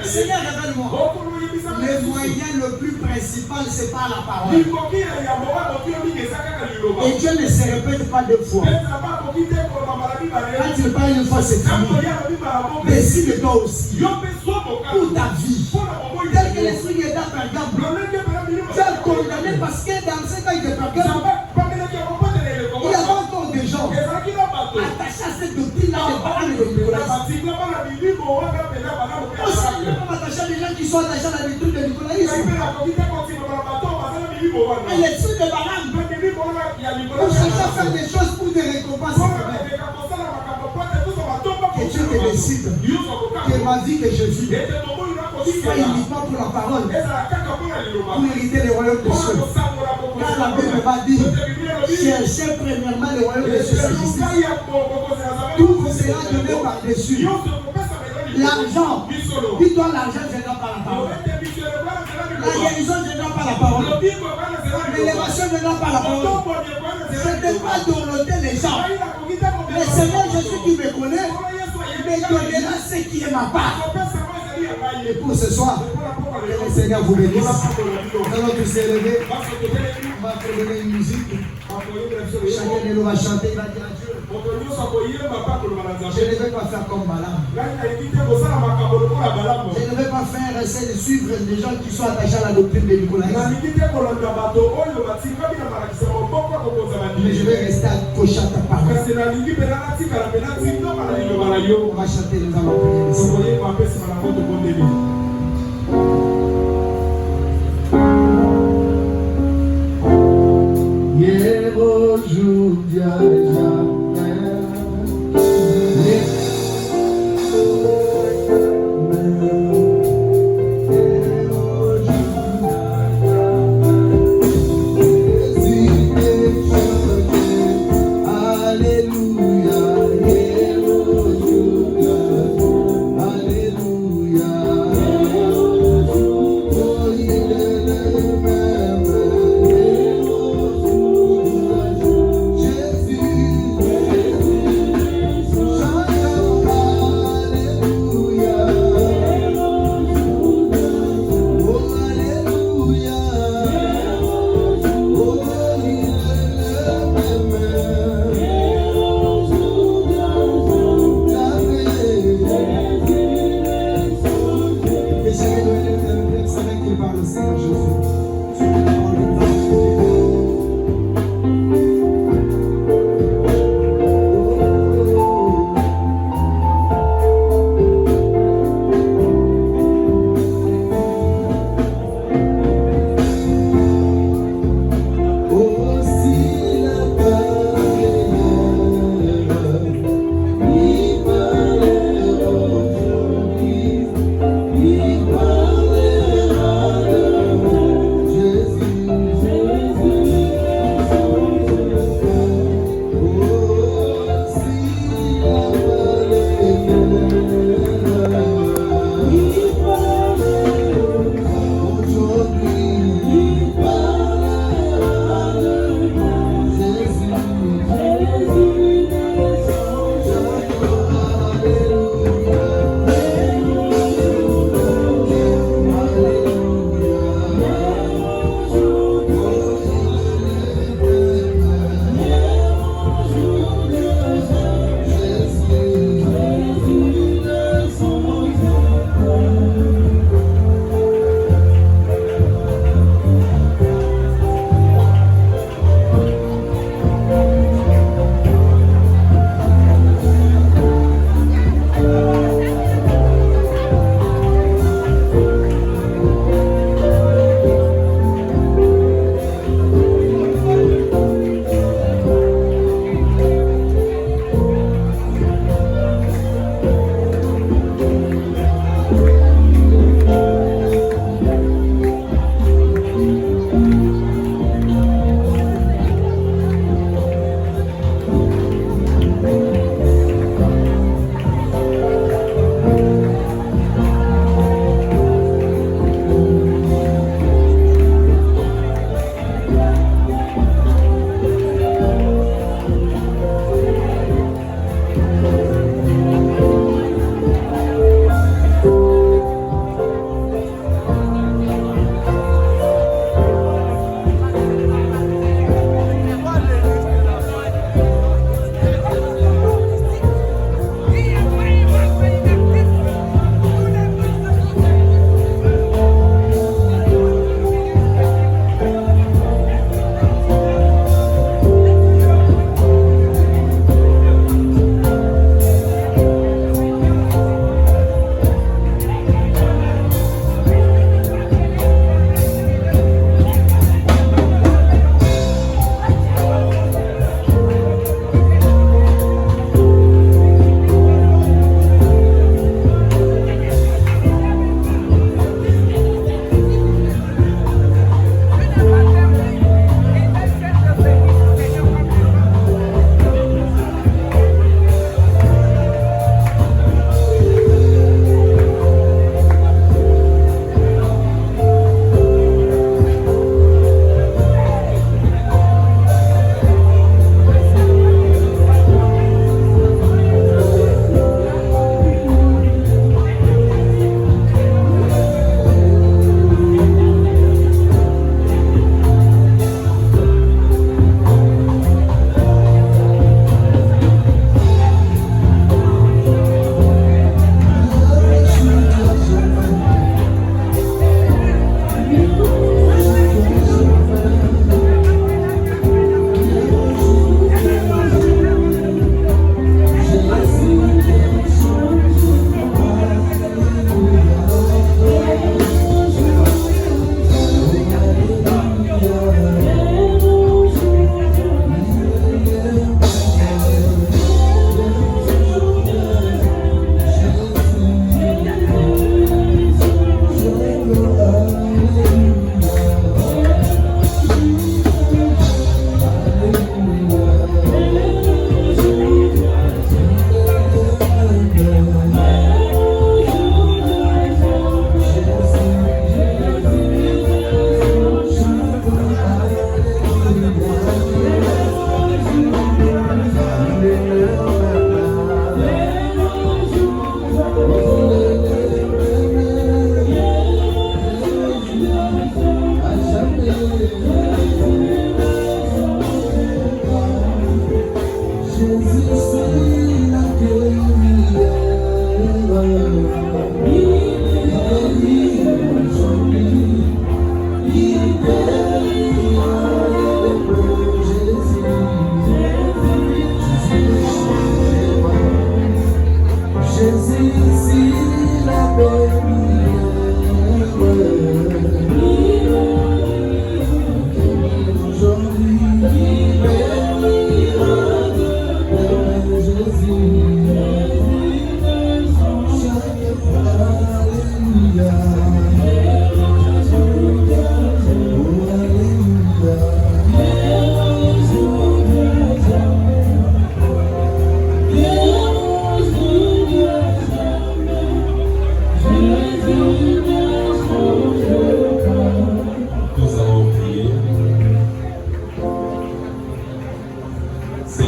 Seigneur, révèle-moi. Le moyen le plus principal, c'est pas la parole. Et Dieu ne se répète pas deux fois. Quand il parle une fois, c'est fini. Décide-toi aussi. Pour ta vie. Tel que l'esprit est dans Pergame. Tu as condamné parce que dans ce cas de Pergame, il y avait encore des gens attachés à cette doctrine-là de Balaam et de Nicolas. Aussi, il ne peut pas m'attacher à des gens qui sont attachés à la doctrine de Nicolas. Et l'esprit de Balaam, on cherche à faire des choses pour des récompenses. Que Dieu te décide que ma vie que je vis soit uniquement pour la parole, pour hériter le royaume des cieux. Car la Bible m'a dit, cherchez premièrement le royaume des cieux, sa justice. Tout vous sera donné par-dessus. L'argent, dis-toi, l'argent viendra par la parole. La guérison viendra par la parole. L'élévation viendra par la parole. Je ne vais pas dorloter les gens. Le Seigneur Jésus qui me connaît me donnera ce qui est ma part. Et pour ce soir, que le Seigneur vous bénisse. Nous allons tous s'élever. On va donner une musique. Chacun de nous va chanter, il va dire à Dieu. Je ne vais pas faire comme Balaam. Je ne vais pas faire essayer de suivre des gens qui sont attachés à la doctrine de Nicolas. Mais je vais rester accroché à ta parole. On va chanter, nous allons prier. Jésus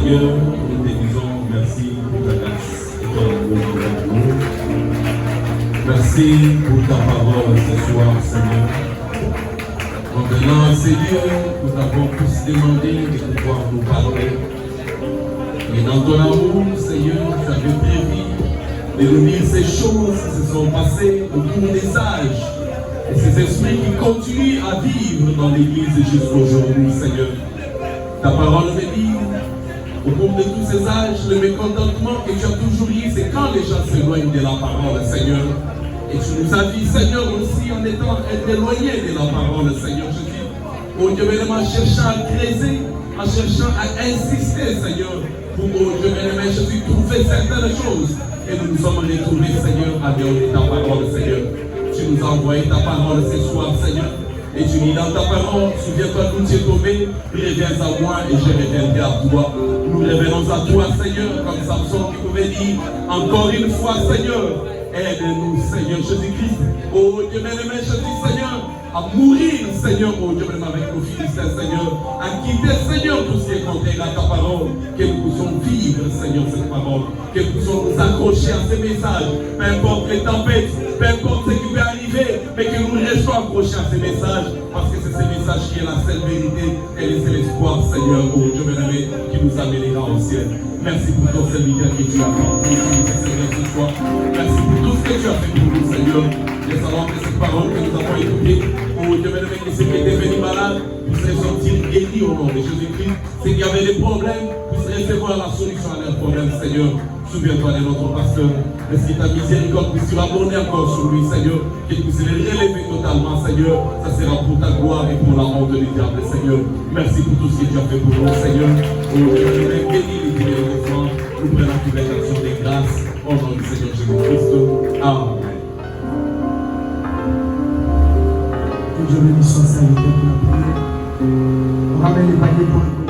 Seigneur, nous te disons merci pour ta grâce et ton amour pour nous. Merci pour ta parole ce soir, Seigneur. Maintenant, Seigneur, nous avons tous demandé de pouvoir nous parler. Et dans ton amour, Seigneur, tu avais prévu de nous dire ces choses qui se sont passées au cours des âges. Et ces esprits qui continuent à vivre dans l'Église jusqu'à aujourd'hui, Seigneur. Ta parole me dit, au cours de tous ces âges, le mécontentement que tu as toujours eu, c'est quand les gens s'éloignent de la parole, Seigneur. Et tu nous as dit, Seigneur, aussi en étant éloignés de la parole, Seigneur Jésus. Oh Dieu, en cherchant à creuser, en cherchant à insister, Seigneur, pour, oh Dieu, Jésus, trouver certaines choses. Et nous nous sommes retournés, Seigneur, à donner ta parole, Seigneur. Tu nous as envoyé ta parole ce soir, Seigneur. Et tu dis dans ta parole, souviens-toi d'où tu es tombé, reviens à moi et je reviendrai à toi. Nous revenons à toi, Seigneur, comme Samson qui pouvait dire, encore une fois, Seigneur, aide-nous, Seigneur Jésus-Christ. Oh Dieu bien-aimé, Jésus, Seigneur, à mourir, Seigneur, oh Dieu bien-aimé, avec nos Philistins, Seigneur, à quitter, Seigneur, tout ce qui est contraire à ta parole, que nous puissions vivre, Seigneur, cette parole, que nous puissions nous accrocher à ces messages, peu importe les tempêtes, peu importe ce qui peut arriver, mais que nous restons accrochés à ces messages, parce que c'est ces messages qui est la seule vérité, et c'est l'espoir, Seigneur, oh Dieu bien-aimé, qui nous amènera au ciel. Merci pour ton serviteur que tu as fait, Seigneur, ce soir. Merci pour tout ce que tu as fait pour nous, Seigneur. Nous savons que cette parole que nous avons écoutée, oh Dieu bien-aimé, que ceux qui étaient venus malades puissent ressortir guéris au nom de Jésus-Christ. Ceux qui avaient des problèmes puissent recevoir la solution à leurs problèmes, Seigneur. Souviens-toi de notre pasteur. Laisse que ta miséricorde puisse abonder encore sur lui, Seigneur. Qu'il puisse le relever totalement, Seigneur. Ça sera pour ta gloire et pour la honte du diable, Seigneur. Merci pour tout ce que tu as fait pour nous, Seigneur. Oh Dieu, bénis les guéris de enfants. Nous prenons toutes les actions des grâces. Au nom du Seigneur Jésus-Christ. Amen. Que Dieu bénisse son serviteur pour la prière. On ramène les paniers pour le